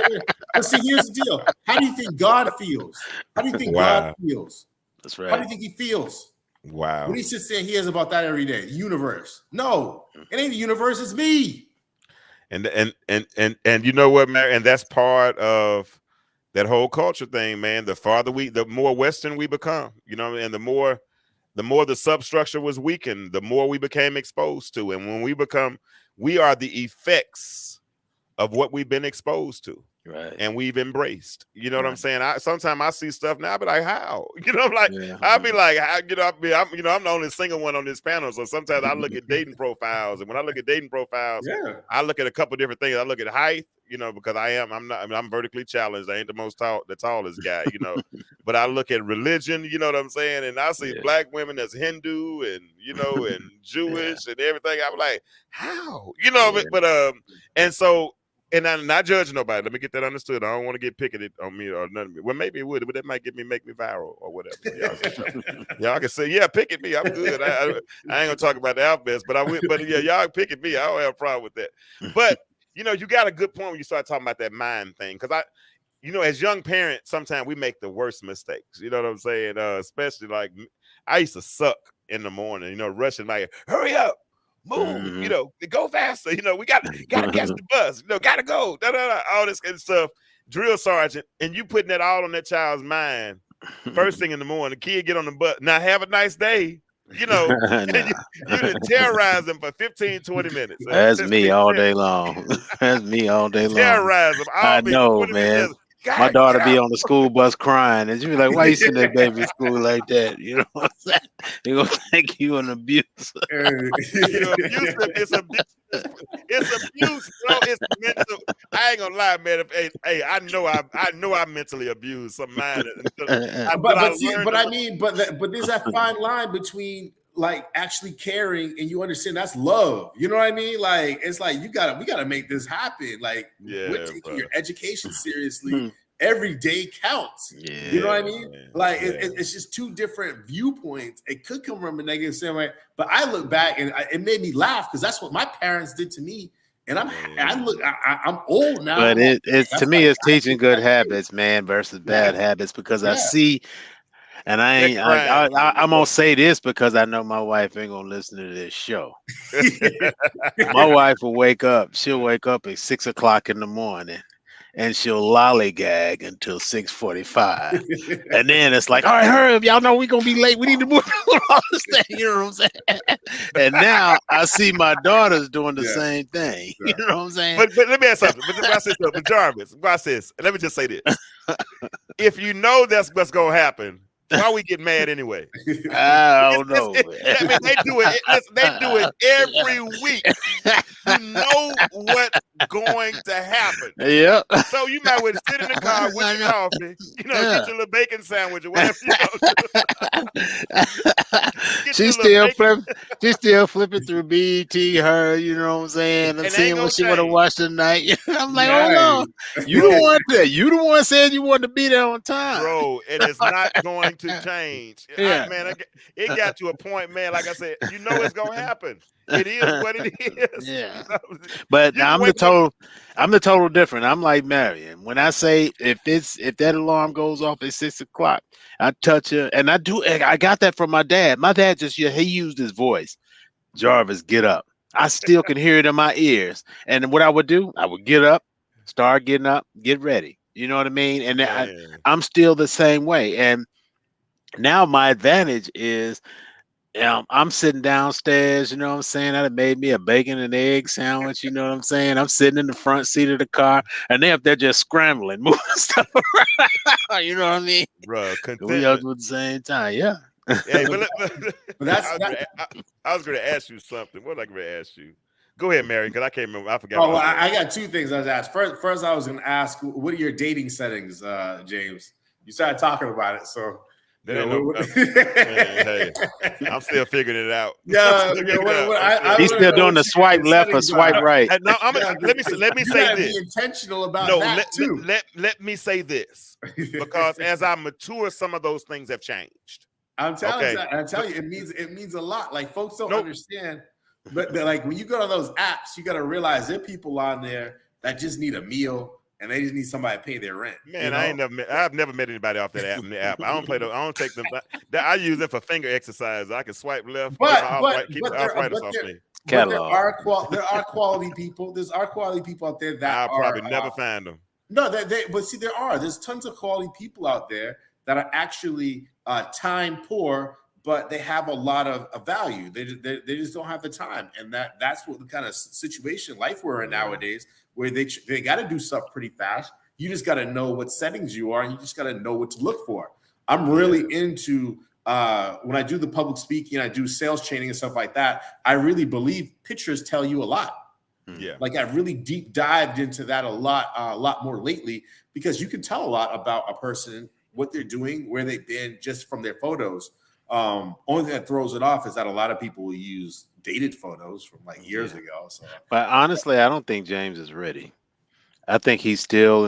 But see, here's the deal. How do you think God feels? How do you think God feels? That's How do right. you think he feels? Wow. When he sits there and hears about that every day, the universe. No, it ain't the universe, it's me. And you know what, man? And that's part of that whole culture thing, man. The more Western we become, you know, and the more the substructure was weakened, the more we became exposed to. And when we are the effects of what we've been exposed to. Right. And we've embraced, you know what I'm saying? Sometimes I see stuff now, I be like, how? You know, like I'll be like, how, you know, I'm the only single one on this panel. So sometimes I look at dating profiles, and when I look at dating profiles, I look at a couple different things. I look at height, you know, because I'm vertically challenged. I ain't the tallest guy, you know. But I look at religion, you know what I'm saying? And I see black women as Hindu and, you know, and Jewish and everything. I'm like, how? You know, but and so. And I'm not judging nobody. Let me get that understood. I don't want to get picketed on me or none of me. Well, maybe it would, but that might make me viral or whatever. Y'all can say, yeah, picket me. I'm good. I ain't gonna talk about the alphabets, but I will. But yeah, y'all picket me. I don't have a problem with that. But you know, you got a good point when you start talking about that mind thing, because you know, as young parents, sometimes we make the worst mistakes. You know what I'm saying? Especially like I used to suck in the morning. You know, rushing like, hurry up. Move, you know, go faster. You know, we gotta catch the bus. You know, gotta go. All this kind of stuff. Drill sergeant, and you putting that all on that child's mind. First thing in the morning, the kid get on the bus. Now have a nice day. You know, you done terrorize them for 15, 20 minutes. That's me all day long. That's me all day long. Terrorize them. I know, man. My daughter be on the school bus crying, and she be like, "Why you send that baby to school like that?" You know what I'm saying? They gonna think you an abuser. It's abuse. It's abuse, bro. It's mental. I ain't gonna lie, man. Hey, I know I'm mentally abused. Some mind. But there's that fine line between like actually caring and you understand that's love. You know what I mean? Like it's like we gotta make this happen. Like we're taking your education seriously. Every day counts. You know what I mean? Like it's just two different viewpoints. It could come from a negative standpoint, but I look back and it made me laugh because that's what my parents did to me. And I'm old now. But it's to me, it's teaching good habits, man, versus bad habits, because I see. And I'm gonna say this because I know my wife ain't gonna listen to this show. My wife will wake up. She'll wake up at 6 o'clock in the morning, and she'll lollygag until 6:45. And then it's like, all right, hurry up, y'all know we're gonna be late. We need to move all this thing. You know what I'm saying? And now I see my daughters doing the same thing. You know what I'm saying? But let me ask something. But Jarvis, watch this. Let me just say this: if you know that's what's gonna happen, why we get mad anyway? I don't know. I mean, they do it. They do it every week. You know what's going to happen. Yeah. So you might well sit in the car with your coffee, you know, get your little bacon sandwich or whatever. You know, She's still flipping through BET, her, you know what I'm saying, and seeing what she want to watch tonight. I'm like, hold on, you the one said you wanted to be there on time, bro, and it's not going to change. Man, it got to a point, man. Like I said, you know it's gonna happen. It is what it is. Yeah. But I'm the total different. I'm like Marion. When I say if that alarm goes off at 6 o'clock, I touch her, and I got that from my dad. My dad he used his voice. Jarvis, get up. I still can hear it in my ears. And what I would do, I would get up, start getting up, get ready. You know what I mean? And I'm still the same way. And now my advantage is I'm sitting downstairs, you know what I'm saying? I made me a bacon and egg sandwich, you know what I'm saying? I'm sitting in the front seat of the car, and they're up there just scrambling, moving stuff around. You know what I mean? Bro, we up at the same time, yeah. Hey, I was going to ask you something. What was I going to ask you? Go ahead, Mary, because I can't remember. I forgot. Oh, well, I got two things I was asked. First, I was going to ask, what are your dating settings, James? You started talking about it, so. Hey, I'm still figuring it out. He's still doing the swipe left or swipe right. No, let me say this. Be intentional about that too. Let me say this, because as I mature, some of those things have changed. I'm telling Okay. you, it means a lot. Like folks don't Nope. understand, but like when you go to those apps, you got to realize there are people on there that just need a meal and they just need somebody to pay their rent. Man, I've never met anybody off that app in the app. I don't take them. I use them for finger exercise. I can swipe left, keep my arthritis off me. But there are quality people. There's quality people out there that I'll probably never find them. No, but see, there's tons of quality people out there that are actually time poor, but they have a lot of value. They just don't have the time, and that's what the kind of situation life we're in nowadays, where they got to do stuff pretty fast. You just got to know what settings you are, and you just got to know what to look for. I'm really into when I do the public speaking, I do sales training and stuff like that. I really believe pictures tell you a lot. Yeah, like I really deep dived into that a lot more lately, because you can tell a lot about a person, what they're doing, where they've been, just from their photos. Only thing that throws it off is that a lot of people will use dated photos from like years ago. So, but honestly, I don't think James is ready. I think he's still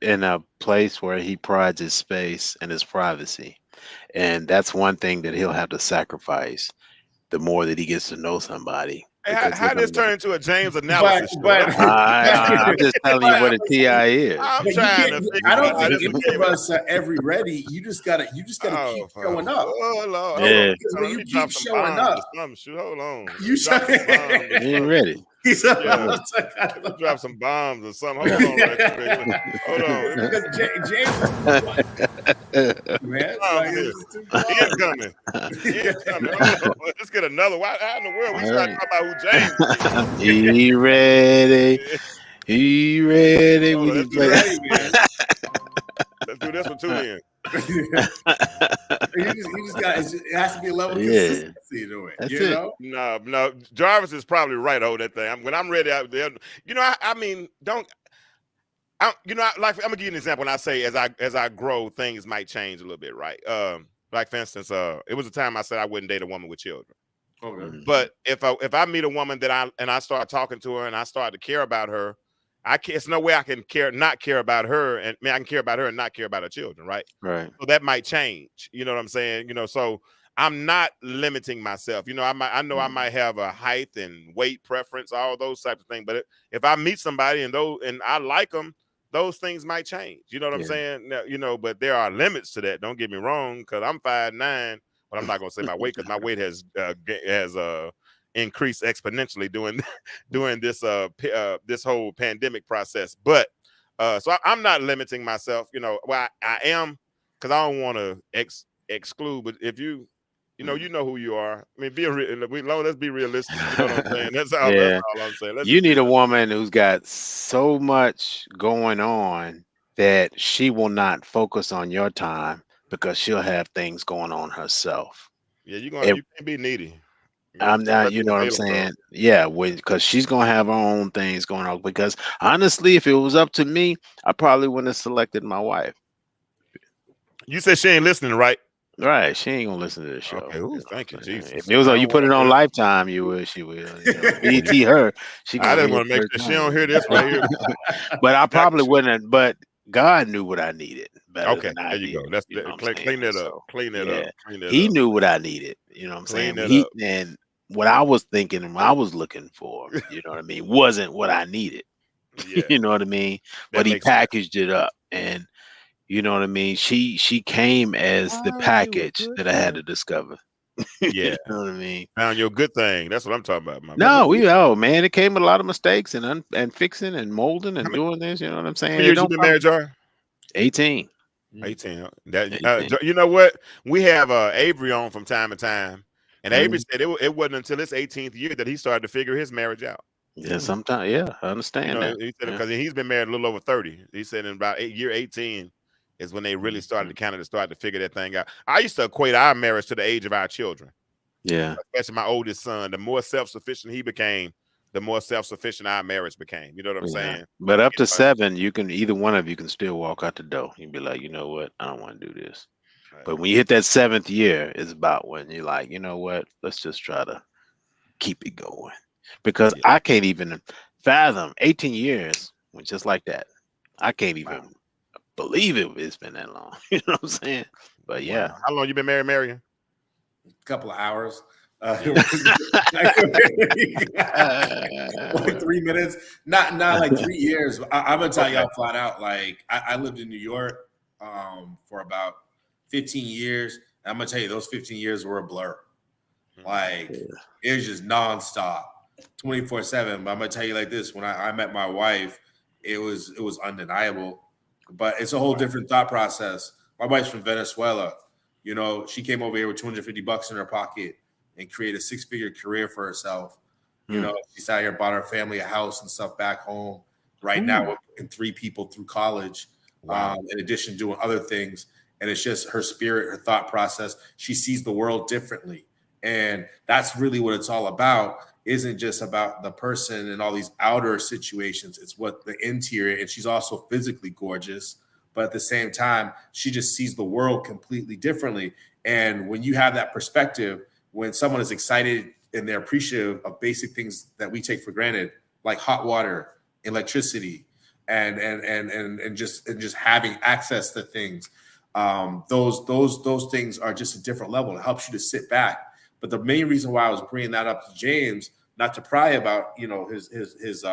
in a place where he prides his space and his privacy, and that's one thing that he'll have to sacrifice the more that he gets to know somebody. Hey, how this turn into a James analysis show? I'm just telling you what a TI is. I'm trying to figure I don't out think any of us are every ready. You just gotta keep showing up. Oh Lord. Yeah. When you keep showing up, hold on. You He ain't ready. Drop some bombs or something. Hold on, right quick. Hold on. Because James, man, incoming. Hold on. Let's get another. Why in the world we start talking about who James is? He ready. He ready. Let's be ready, man. Let's do this one too then. It has to be a level of consistency to it. That's you know? No. Jarvis is probably right on that thing. When I'm ready out there, I'm gonna give you an example. When I say as I grow, things might change a little bit, right? Like for instance, it was a time I said I wouldn't date a woman with children. Okay. But if I meet a woman that I start talking to her and I start to care about her, it's no way I can not care about her, and I can care about her and not care about her children, right? Right. So that might change. You know what I'm saying? So I'm not limiting myself. I know I might have a height and weight preference, all those types of things. But if I meet somebody and I like them, those things might change. You know what I'm saying? Now, but there are limits to that. Don't get me wrong, because I'm 5'9", but I'm not gonna say my weight, because my weight has increased exponentially during this whole pandemic process. But so I'm not limiting myself. Well, I am, because I don't want to exclude. But if you know who you are. I mean, let's be realistic. You know what I'm saying? That's all I'm saying. You need a woman who's got so much going on that she will not focus on your time, because she'll have things going on herself. Yeah, you can't be needy. I'm not, you know what I'm saying? Yeah, because she's gonna have her own things going on. Because honestly, if it was up to me, I probably wouldn't have selected my wife. You said she ain't listening, right? Right, she ain't gonna listen to the show. Okay, thank you, Jesus. If it was you put it on Lifetime, she would. BT her. I didn't want to make sure she don't hear this right here. But I probably wouldn't. But God knew what I needed. Okay, there you go. That's clean it up. Clean it up. He knew what I needed. You know what I'm saying? And what I was thinking and what I was looking for, you know what I mean, wasn't what I needed. Yeah. You know what I mean? But he packaged it up, and you know what I mean? She came as the package that I had to discover. Yeah. You know what I mean? Found your good thing. That's what I'm talking about. Man, it came with a lot of mistakes and fixing and molding and doing this. You know what I'm saying? How many years you been married, Jar? 18. 18. You know what? We have Avery on from time to time, and Avery said it wasn't until his 18th year that he started to figure his marriage out. Yeah, sometimes. Yeah, I understand that. He said because he's been married a little over 30. He said in about year 18 is when they really started to figure that thing out. I used to equate our marriage to the age of our children. Yeah, especially my oldest son. The more self-sufficient he became, the more self-sufficient our marriage became. You know what I'm saying? But up to 7, either one of you can still walk out the door. You'd be like, you know what? I don't want to do this. Right. But when you hit that 7th year, it's about when you're like, you know what? Let's just try to keep it going. Because I can't even fathom 18 years just like that. I can't even believe it's been that long. You know what I'm saying? But yeah. How long you been married, Marion? couple of hours. Like 3 minutes, not like 3 years. I'm gonna tell y'all flat out. Like I lived in New York for about 15 years. I'm gonna tell you those 15 years were a blur. Like it was just nonstop, 24/7. But I'm gonna tell you like this: when I met my wife, it was undeniable. But it's a whole different thought process. My wife's from Venezuela. You know, she came over here with $250 in her pocket and created a 6-figure career for herself. You know, she sat here, bought her family a house and stuff back home. Right now, we're putting 3 people through college, in addition to doing other things. And it's just her spirit, her thought process. She sees the world differently. And that's really what it's all about. Isn't just about the person and all these outer situations. It's what the interior, and she's also physically gorgeous. But at the same time, she just sees the world completely differently. And when you have that perspective, when someone is excited and they're appreciative of basic things that we take for granted, like hot water, electricity, and just having access to things, those things are just a different level. It helps you to sit back. But the main reason why I was bringing that up to James, not to pry about his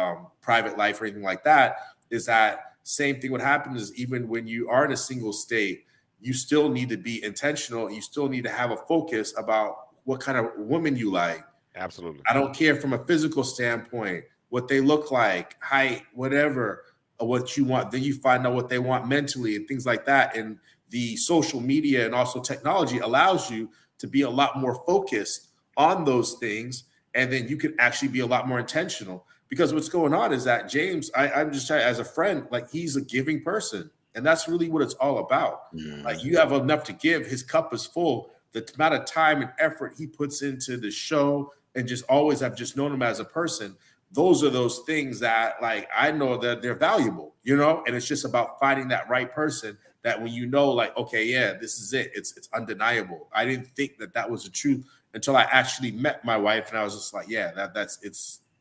private life or anything like that, is that same thing. What happens is even when you are in a single state, you still need to be intentional. You still need to have a focus about what kind of woman you like. Absolutely. I don't care from a physical standpoint, what they look like, height, whatever, or what you want. Then you find out what they want mentally and things like that. And the social media and also technology allows you to be a lot more focused on those things. And then you can actually be a lot more intentional. Because what's going on is that James, I'm just trying, as a friend, like he's a giving person. And that's really what it's all about. Like you have enough to give. His cup is full. The amount of time and effort he puts into the show, and just always I've just known him as a person. Those are those things that like I know that they're valuable, and it's just about finding that right person that when like, okay, yeah, this is it. It's undeniable. I didn't think that was the truth until I actually met my wife, and I was just like, yeah, this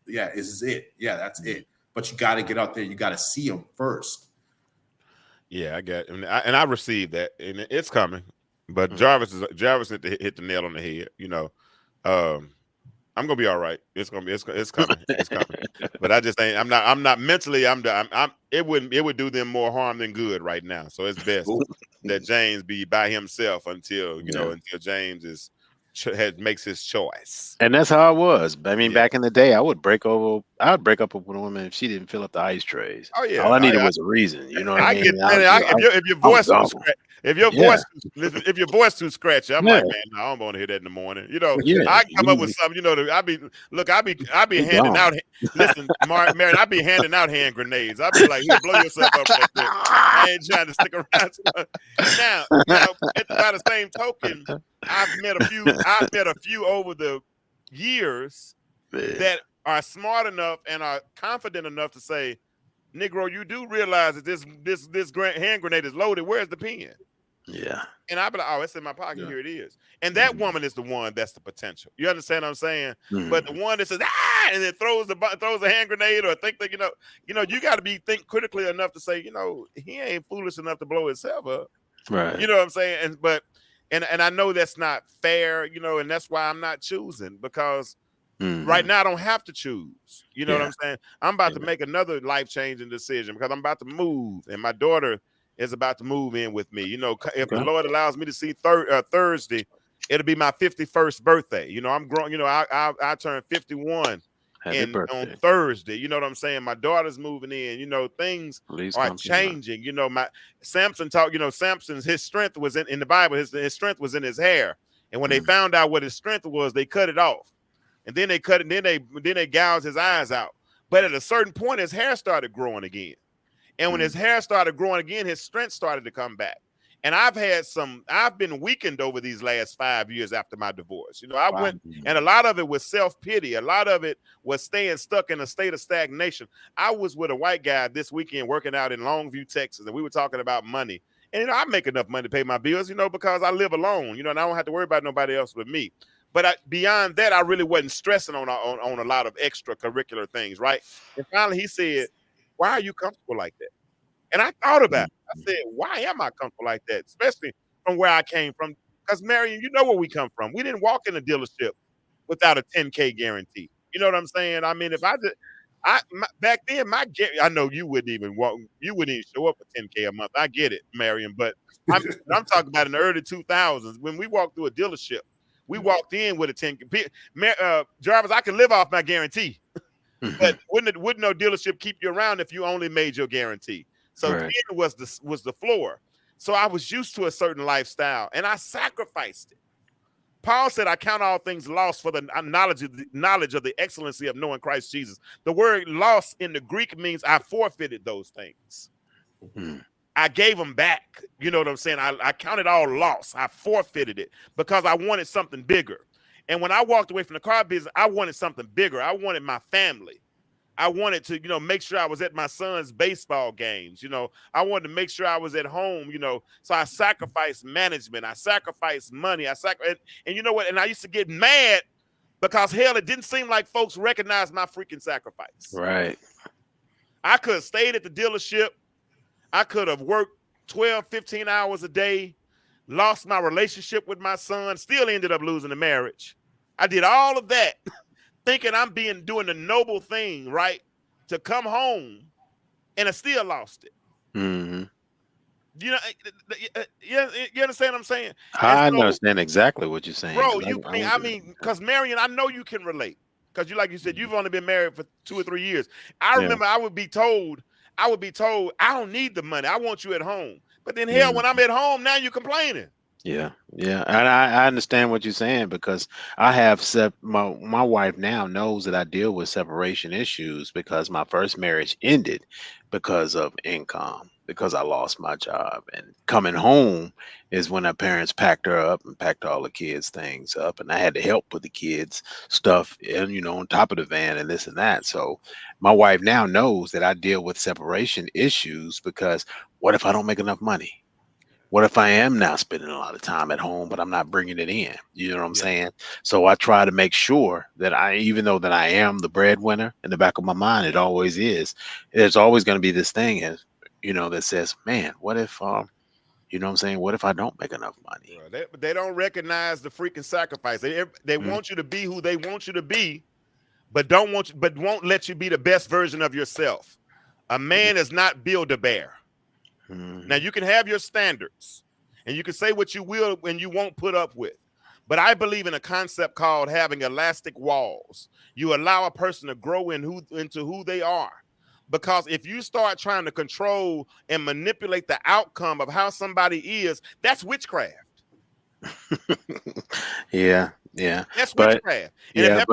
is it. Yeah, that's it. But you got to get out there. You got to see them first. Yeah, I get it. And I received that, and it's coming. But Jarvis hit the nail on the head. I'm gonna be all right. It's coming. It's coming. But I just ain't. I'm not mentally. It would do them more harm than good right now. So it's best that James be by himself until until James makes his choice. And that's how it was. I mean, back in the day, I would break up with a woman if she didn't fill up the ice trays. Oh yeah. All I needed was a reason. You know what I mean? If your voice if your voice too scratchy, I'm like, man, no, I don't want to hear that in the morning. I come up with something. I be handing out. Listen, Marion, I be handing out hand grenades. I be like, here, blow yourself up real quick. I ain't trying to stick around. Now, by the same token, I've met a few over the years that are smart enough and are confident enough to say, Negro, you do realize that this hand grenade is loaded. Where's the pen? Yeah. And I be like, oh, it's in my pocket. Yeah. Here it is. And that woman is the one that's the potential. You understand what I'm saying? But the one that says, and then throws a hand grenade, or think that, you got to think critically enough to say, he ain't foolish enough to blow himself up. Right. You know what I'm saying? And I know that's not fair, and that's why I'm not choosing, because right now I don't have to choose. You know what I'm saying? I'm about to make another life-changing decision because I'm about to move, and my daughter is about to move in with me. If the Lord allows me to see Thursday, it'll be my 51st birthday. I'm grown. I turned 51 on Thursday. You know what I'm saying? My daughter's moving in. Things are changing. My Samson talked. Samson's his strength was in the Bible. His strength was in his hair, and when they found out what his strength was, they cut it off, and then they cut it. Then they gouged his eyes out. But at a certain point, his hair started growing again. And when his hair started growing again, his strength started to come back. And I've been weakened over these last 5 years after my divorce. I went, and a lot of it was self-pity. A lot of it was staying stuck in a state of stagnation. I was with a white guy this weekend working out in Longview, Texas, and we were talking about money. And, I make enough money to pay my bills, because I live alone, and I don't have to worry about nobody else but me. But beyond that, I really wasn't stressing on a lot of extracurricular things, right? And finally he said, why are you comfortable like that? And I thought about it. I said, why am I comfortable like that? Especially from where I came from. Because Marion, you know where we come from. We didn't walk in a dealership without a 10K guarantee. You know what I'm saying? I mean, if I did, back then I know you wouldn't even show up for 10K a month. I get it, Marion, but I'm talking about in the early 2000s when we walked through a dealership. We walked in with a 10K. Drivers, I can live off my guarantee, but wouldn't no dealership keep you around if you only made your guarantee? So Right. 10 was the floor. So I was used to a certain lifestyle, and I sacrificed it. Paul said, I count all things lost for the knowledge of the excellency of knowing Christ Jesus. The word lost in the Greek means I forfeited those things. I gave them back. You know what I'm saying? I counted all loss. I forfeited it because I wanted something bigger. And when I walked away from the car business, I wanted something bigger. I wanted my family. I wanted to, make sure I was at my son's baseball games. I wanted to make sure I was at home, so I sacrificed management. I sacrificed money. And you know what? And I used to get mad because, hell, it didn't seem like folks recognized my freaking sacrifice. Right. I could have stayed at the dealership. I could have worked 12, 15 hours a day, lost my relationship with my son, still ended up losing the marriage. I did all of that. Thinking I'm doing the noble thing, right? To come home, and I still lost it. Mm-hmm. You understand what I'm saying? I understand exactly what you're saying. Bro, because Marion, I know you can relate. Because like you said, you've only been married for 2 or 3 years. I remember I would be told, I don't need the money. I want you at home. But then hell, when I'm at home, now you're complaining. Yeah. And I understand what you're saying because I have my wife now knows that I deal with separation issues because my first marriage ended because of income, because I lost my job. And coming home is when her parents packed her up and packed all the kids' things up. And I had to help put the kids' stuff in, on top of the van and this and that. So my wife now knows that I deal with separation issues because what if I don't make enough money? What if I am now spending a lot of time at home, but I'm not bringing it in? You know what I'm saying? So I try to make sure that even though that I am the breadwinner, in the back of my mind, it always is. There's always going to be this thing, that says, man, what if, you know what I'm saying? What if I don't make enough money? They don't recognize the freaking sacrifice. They want you to be who they want you to be, but won't let you be the best version of yourself. A man is not Build-A-Bear. Now, you can have your standards and you can say what you will and you won't put up with. But I believe in a concept called having elastic walls. You allow a person to grow into who they are. Because if you start trying to control and manipulate the outcome of how somebody is, that's witchcraft. Yeah. That's witchcraft. And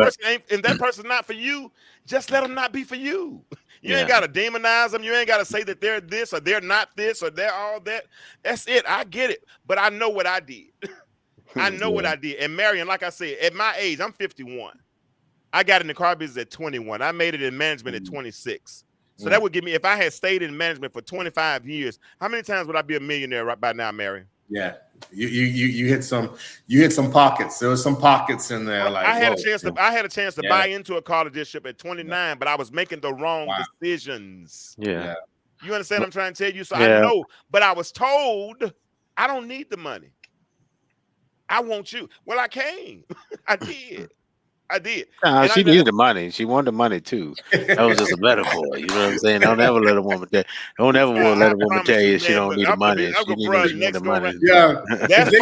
if that person's not for you, just let them not be for you. You ain't got to demonize them. You ain't got to say that they're this or they're not this or they're all that. That's it. I get it. But I know what I did. I know what I did. And Marion, like I said, at my age, I'm 51. I got in the car business at 21. I made it in management at 26. So that would give me, if I had stayed in management for 25 years, how many times would I be a millionaire right by now, Marion? Yeah, you hit some pockets. There was some pockets in there. Like I had a chance to buy into a car dealership at 29, but I was making the wrong decisions. Yeah. You understand what I'm trying to tell you? So I know, but I was told I don't need the money. I want you. Well, I came. I did. She needed the money. She wanted the money too. That was just a metaphor. You know what I'm saying? Don't ever let a woman tell you she don't need the money. She need the money. Yeah, that's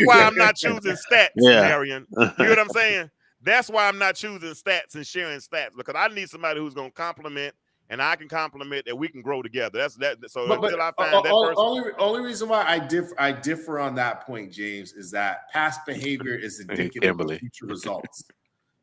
why I'm not choosing stats, Marion. You know what I'm saying? That's why I'm not choosing stats and sharing stats, because I need somebody who's going to compliment and I can compliment that we can grow together. That's that. So until I find that person. Only reason why I differ on that point, James, is that past behavior is indicative of future results.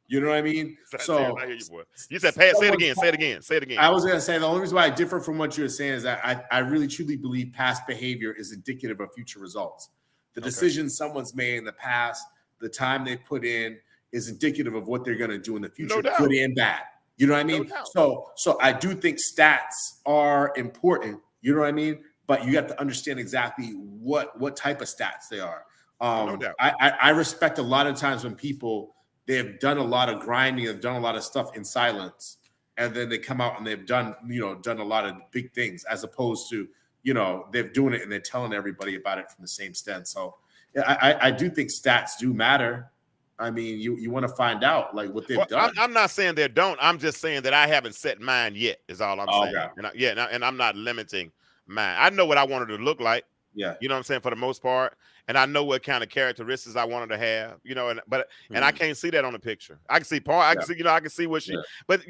You know what I mean? So I hear you, boy. You said, say it again. Say it again. I was going to say the only reason why I differ from what you're saying is that I really truly believe past behavior is indicative of future results. The decisions someone's made in the past, the time they put in, is indicative of what they're going to do in the future, good and bad. You know what I mean? So I do think stats are important. You know what I mean? But you have to understand exactly what type of stats they are. No doubt. I respect a lot of times when people, they have done a lot of grinding, have done a lot of stuff in silence, and then they come out and they've done a lot of big things, as opposed to, they're doing it and they're telling everybody about it from the same stem. So I do think stats do matter. I mean, you want to find out like what they've done. I'm not saying they don't. I'm just saying that I haven't set mine yet. Is all I'm saying. Okay. And I'm not limiting mine. I know what I wanted to look like. Yeah. You know what I'm saying, for the most part, and I know what kind of characteristics I wanted to have. And I can't see that on the picture. I can see part. I can see. I can see what she. Yeah. But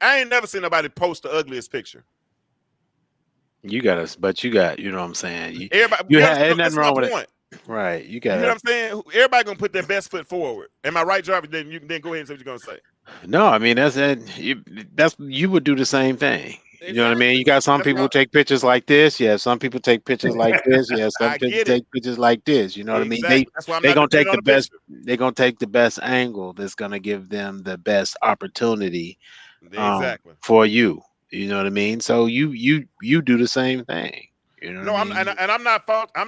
I ain't never seen nobody post the ugliest picture. You got, you know what I'm saying. Everybody, ain't nothing wrong with it. Right. You got. You know what I'm saying? Everybody gonna put their best foot forward. Am I right, Jarvis? Then you can go ahead and say what you're gonna say. No, I mean you would do the same thing. You know what I mean? You got some people who take pictures like this. Yeah, some people take pictures like this. Yeah, some people take pictures like this. You know what I mean? They're gonna take the best. They're gonna take the best angle that's gonna give them the best opportunity for you. You know what I mean? So you do the same thing. You know. No, I'm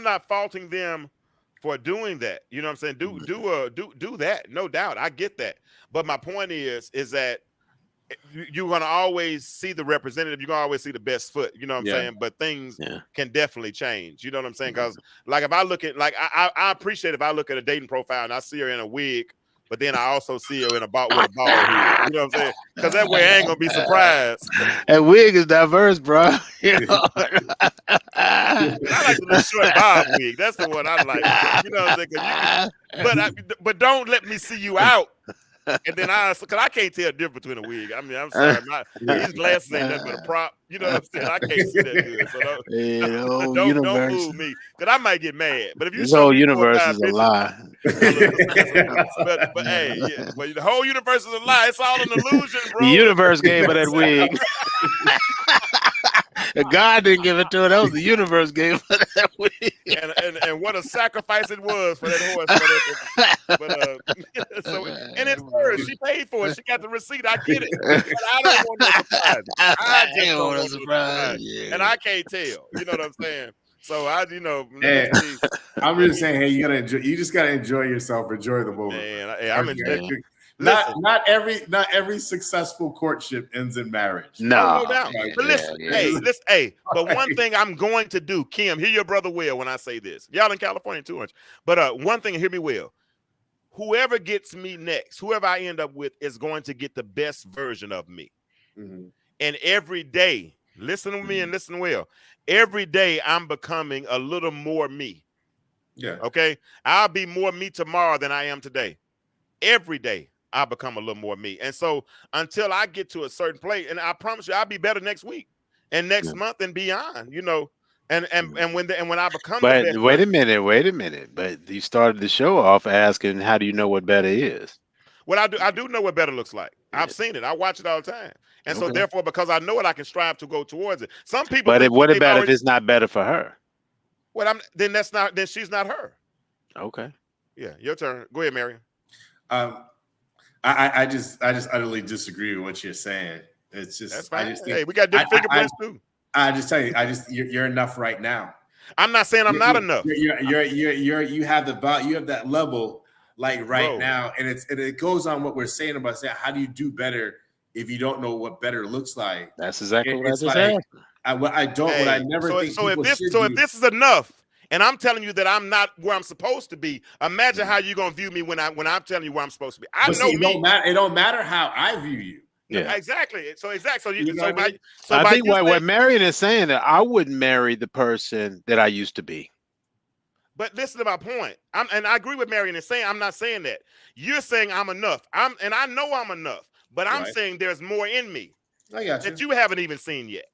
not faulting them for doing that. You know what I'm saying? Do that. No doubt. I get that. But my point is that you're going to always see the representative. You're going to always see the best foot. You know what I'm saying? But things can definitely change. You know what I'm saying? Because like if I look at I appreciate if I look at a dating profile and I see her in a wig, but then I also see her with a bald head. You know what I'm saying? Because that way I ain't gonna be surprised. And wig is diverse, bro. You know? I like the little short bob wig. That's the one I like. You know what I'm saying? But don't let me see you out. And then because I can't tell the difference between a wig. I mean, I'm sorry, these glasses ain't nothing but a prop. You know what I'm saying? I can't see that good. So don't fool me, because I might get mad. But if you this whole universe is a lie. but hey, but the whole universe is a lie. It's all an illusion, bro. The universe gave her that wig. God didn't give it to her. That was the universe gave her that wig. And what a sacrifice it was for that horse. And it's hers. She paid for it. She got the receipt. I get it. But I don't want no surprise. I just don't want no surprise. Yeah. And I can't tell. You know what I'm saying? So hey, I'm just saying, hey, you just gotta enjoy yourself, enjoy the moment. Man, I'm enjoying. Not every successful courtship ends in marriage. No doubt. But listen, but one thing I'm going to do, Kim, hear your brother well when I say this. Y'all in California too much. But one thing, hear me well. Whoever gets me next, whoever I end up with, is going to get the best version of me. Mm-hmm. And every day, listen to me and listen well. Every day I'm becoming a little more me. Yeah. Okay. I'll be more me tomorrow than I am today. Every day I become a little more me. And so until I get to a certain place, and I promise you I'll be better next week and next month and beyond, And when I become but wait a minute. But you started the show off asking, how do you know what better is? Well, I do know what better looks like. I've seen it. I watch it all the time. And so therefore, because I know it, I can strive to go towards it. Some people. But what about if it's not better for her? Well, then she's not her. Okay. Yeah, your turn. Go ahead, Marion. I just utterly disagree with what you're saying. It's just that's fine. Hey, we got different fingerprints too. I just tell you, you're enough right now. I'm not saying I'm not enough. You have the value, you have that level like right now, and it goes on what we're saying about saying how do you do better if you don't know what better looks like. That's exactly what I just said. If this is enough, and I'm telling you that I'm not where I'm supposed to be, imagine how you're gonna view me when I'm telling you where I'm supposed to be. It don't matter how I view you. Yeah, exactly. So I think what Marion is saying, that I wouldn't marry the person that I used to be. But listen to my point. And I agree with Marion in saying I'm not saying that. You're saying I'm enough. And I know I'm enough, but I'm saying there's more in me that you haven't even seen yet.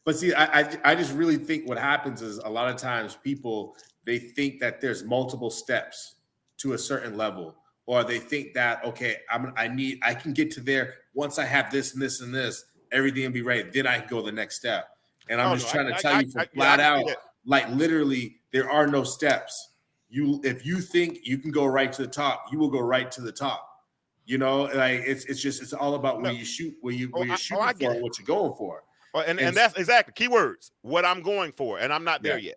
But see, I just really think what happens is a lot of times people, they think that there's multiple steps to a certain level. Or they think that, okay, I can get to there once I have this and this and this, everything will be right. Then I can go the next step. And I'm trying to tell you flat out, like literally, there are no steps. If you think you can go right to the top, you will go right to the top. Like it's all about where you shoot, where you're shooting for, and what you're going for. And that's exactly keywords. What I'm going for, and I'm not there yet.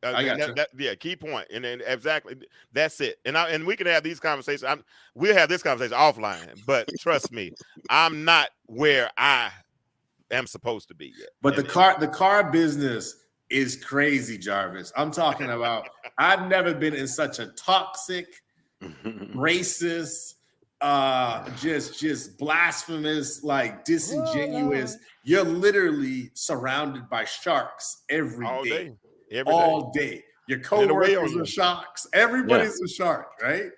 I got you. Key point, and then exactly that's it. And we can have these conversations. We'll have this conversation offline. But trust me, I'm not where I am supposed to be yet. But the car business is crazy, Jarvis. I'm talking about, I've never been in such a toxic, racist, just blasphemous, like disingenuous. You're literally surrounded by sharks every All day. day. All day. Your coworkers are sharks. Everybody's a shark, right?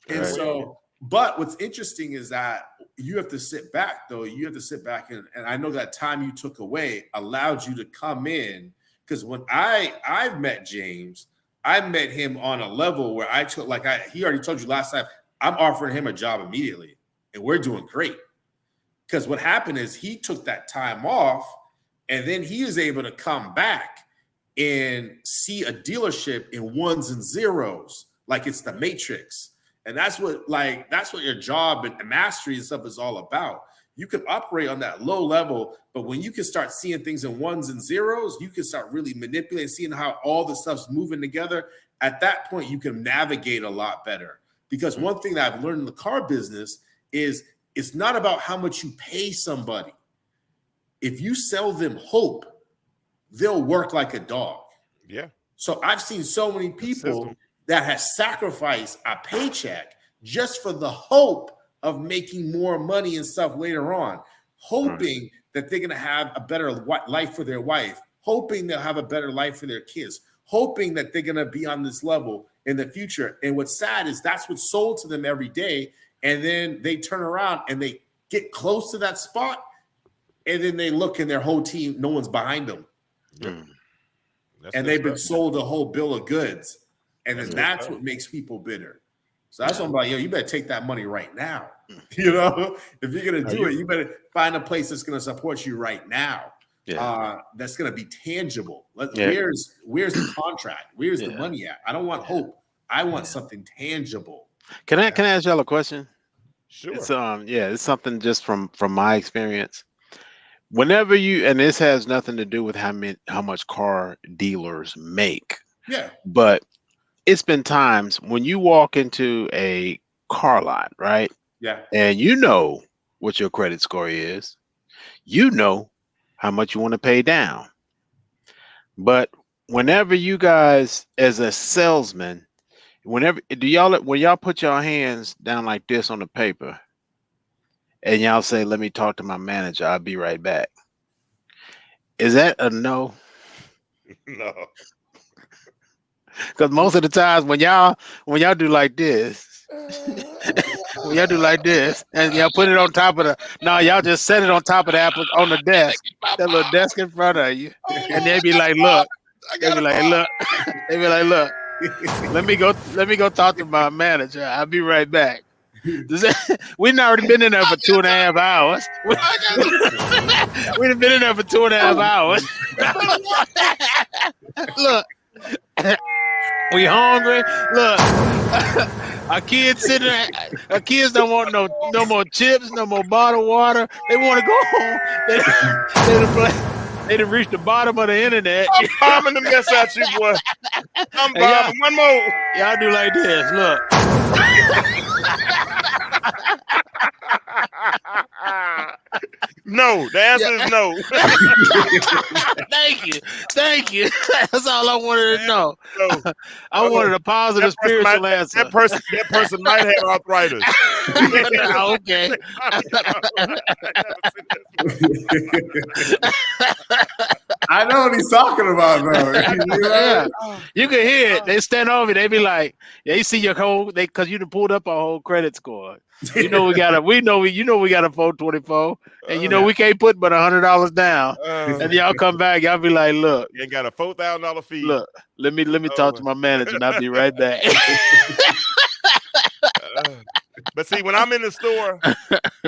And so, but what's interesting is that you have to sit back, though. You have to sit back, and I know that time you took away allowed you to come in. Because when I've met James, I met him on a level where I took, he already told you last time, I'm offering him a job immediately, and we're doing great. Because what happened is he took that time off, and then he is able to come back and see a dealership in ones and zeros, like it's the Matrix. And that's what your job and mastery and stuff is all about. You can operate on that low level, but when you can start seeing things in ones and zeros, you can start really manipulating, seeing how all the stuff's moving together. At that point, you can navigate a lot better. Because one thing that I've learned in the car business is it's not about how much you pay somebody. If you sell them hope, they'll work like a dog. Yeah. So I've seen so many people that have sacrificed a paycheck just for the hope of making more money and stuff later on, hoping that they're going to have a better life for their wife, hoping they'll have a better life for their kids, hoping that they're going to be on this level in the future. And what's sad is that's what's sold to them every day. And then they turn around and they get close to that spot. And then they look and their whole team, no one's behind them. And they've been sold a whole bill of goods. And then that's what makes people bitter. So that's what I'm like, yo, you better take that money right now. You know, if you're going to do it, you better find a place that's going to support you right now. That's going to be tangible. Where's the contract? Where's the money at? I don't want hope. I want something tangible. Can I ask y'all a question? Sure. It's it's something just from my experience. Whenever you, and this has nothing to do with how much car dealers make. Yeah. But it's been times when you walk into a car lot, right? Yeah. And you know what your credit score is. You know how much you want to pay down. But whenever you guys, as a salesman, when y'all put your hands down like this on the paper and y'all say, let me talk to my manager, I'll be right back. Is that a no? No. Because most of the times when y'all do like this, when y'all do like this, and y'all put it on top of y'all just set it on top of the apple on the desk, that little desk in front of you, and they be like, look, let me go talk to my manager. I'll be right back. We've already been in there for 2.5 hours. We've been in there for 2.5 hours. Look. We hungry. Look, our kids sitting there. Our kids don't want no more chips, no more bottled water. They want to go home. They done reached the bottom of the internet. I'm bombing the mess out you, boy. I'm bombing. One more. Y'all do like this. Look. No, the answer is no. Thank you. That's all I wanted to know. No. I wanted a positive spiritual answer. That person might have arthritis. Okay. I know what he's talking about, though. You can hear it. They stand over. They be like, they see your whole, because you done pulled up our whole credit score. We know we got a 424, and we can't put but $100 down. And y'all come back, y'all be like, look, you ain't got a $4,000 fee. Look, let me talk to my manager, and I'll be right back. But see, when I'm in the store,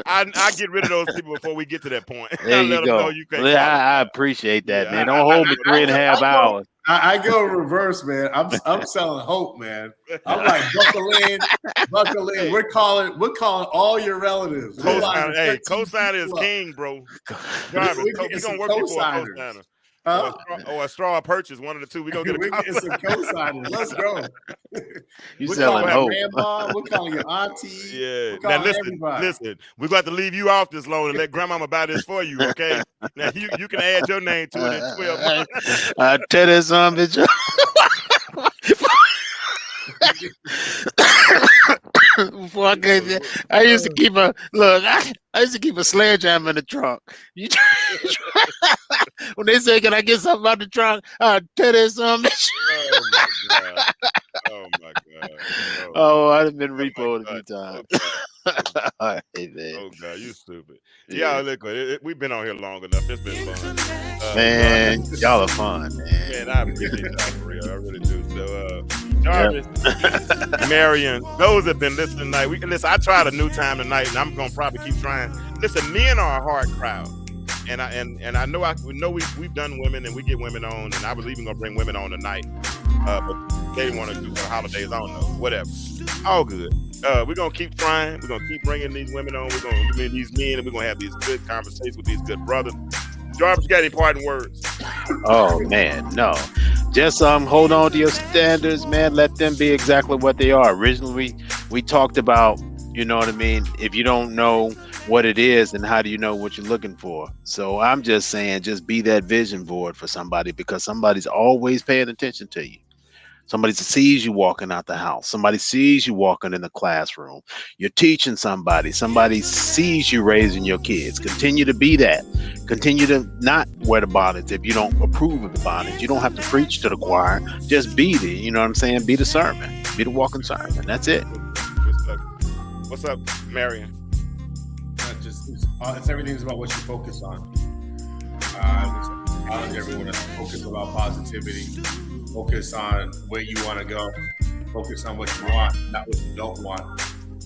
I get rid of those people before we get to that point. There you go. I appreciate that, man. Don't hold me 3.5 hours. I go reverse, man. I'm selling hope, man. I'm like, buckle in. We're calling all your relatives. Co-signer is king, bro. We're gonna work you for a co-signer. Huh? or a straw purchase, one of the two. We're gonna get We're a getting some co-signers. Let's go. You We're selling calling hope. your grandma. We're calling your auntie. Yeah. We're Now calling everybody. listen. We're going to have to leave you off this loan and let grandmama buy this for you, okay? Now you can add your name to it in 12 months. I tell you something, bitch. Before I gave you, I used to keep a look. I used to keep a sledgehammer in the trunk. You, when they say, "Can I get something out the trunk?" I tell you something. Oh my God. Oh my God. Oh, I've been Oh my repoed a God. few times. Oh God. Hey, man. Oh God, you stupid. Yeah. Yeah, look, we've been on here long enough. It's been fun. Man, y'all are fun, man. Man, I appreciate y'all for real. I really do. So, Yep. Jarvis, Marion, those have been listening tonight. Listen, I tried a new time tonight, and I'm gonna probably keep trying. Listen, men are a hard crowd, and I know we've done women, and we get women on, and I was even gonna bring women on tonight, but they didn't want to do the holidays. I don't know, whatever. All good. We're gonna keep trying. We're gonna keep bringing these women on. We're gonna bring these men, and we're gonna have these good conversations with these good brothers. Jarvis, you got any parting words? Oh man, no. Just hold on to your standards, man. Let them be exactly what they are. Originally, we talked about, you know what I mean? If you don't know what it is, then how do you know what you're looking for? So I'm just saying, just be that vision board for somebody, because somebody's always paying attention to you. Somebody sees you walking out the house. Somebody sees you walking in the classroom. You're teaching somebody. Somebody sees you raising your kids. Continue to be that. Continue to not wear the bonnets if you don't approve of the bonnets. You don't have to preach to the choir. Just be the, you know what I'm saying? Be the sermon. Be the walking sermon. That's it. Good stuff. What's up, Marion? It's everything's about what you focus on. I challenge everyone to focus about positivity. Focus on where you want to go. Focus on what you want, not what you don't want.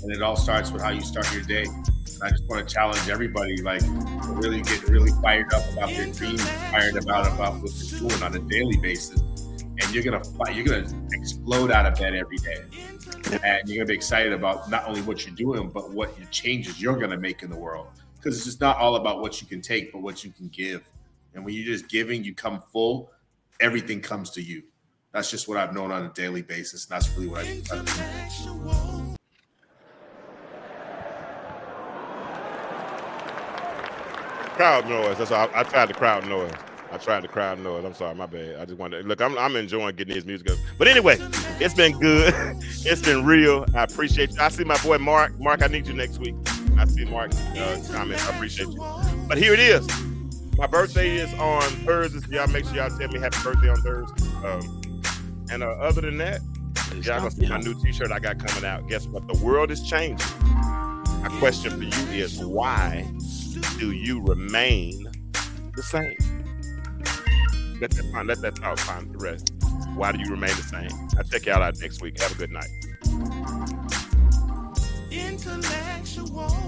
And it all starts with how you start your day. And I just want to challenge everybody, like, to really get really fired up about their dreams, fired about what you're doing on a daily basis. And you're gonna explode out of bed every day. And you're gonna be excited about not only what you're doing, but what your changes you're gonna make in the world. Because it's just not all about what you can take, but what you can give. And when you're just giving, you come full, everything comes to you. That's just what I've known on a daily basis. And that's really what I do. Crowd noise. That's all. I tried the crowd noise. I'm sorry, my bad. I just wanted to look. I'm enjoying getting these music up. But anyway, it's been good. It's been real. I appreciate you. I see my boy Mark. Mark, I need you next week. I see Mark's comments. I appreciate you. But here it is. My birthday is on Thursday. So y'all make sure y'all tell me happy birthday on Thursday. And other than that, y'all gonna see my new T-shirt I got coming out. Guess what? The world is changing. My question for you is, why do you remain the same? Let that thought find the rest. Why do you remain the same? I'll check y'all out next week. Have a good night. Intellectual.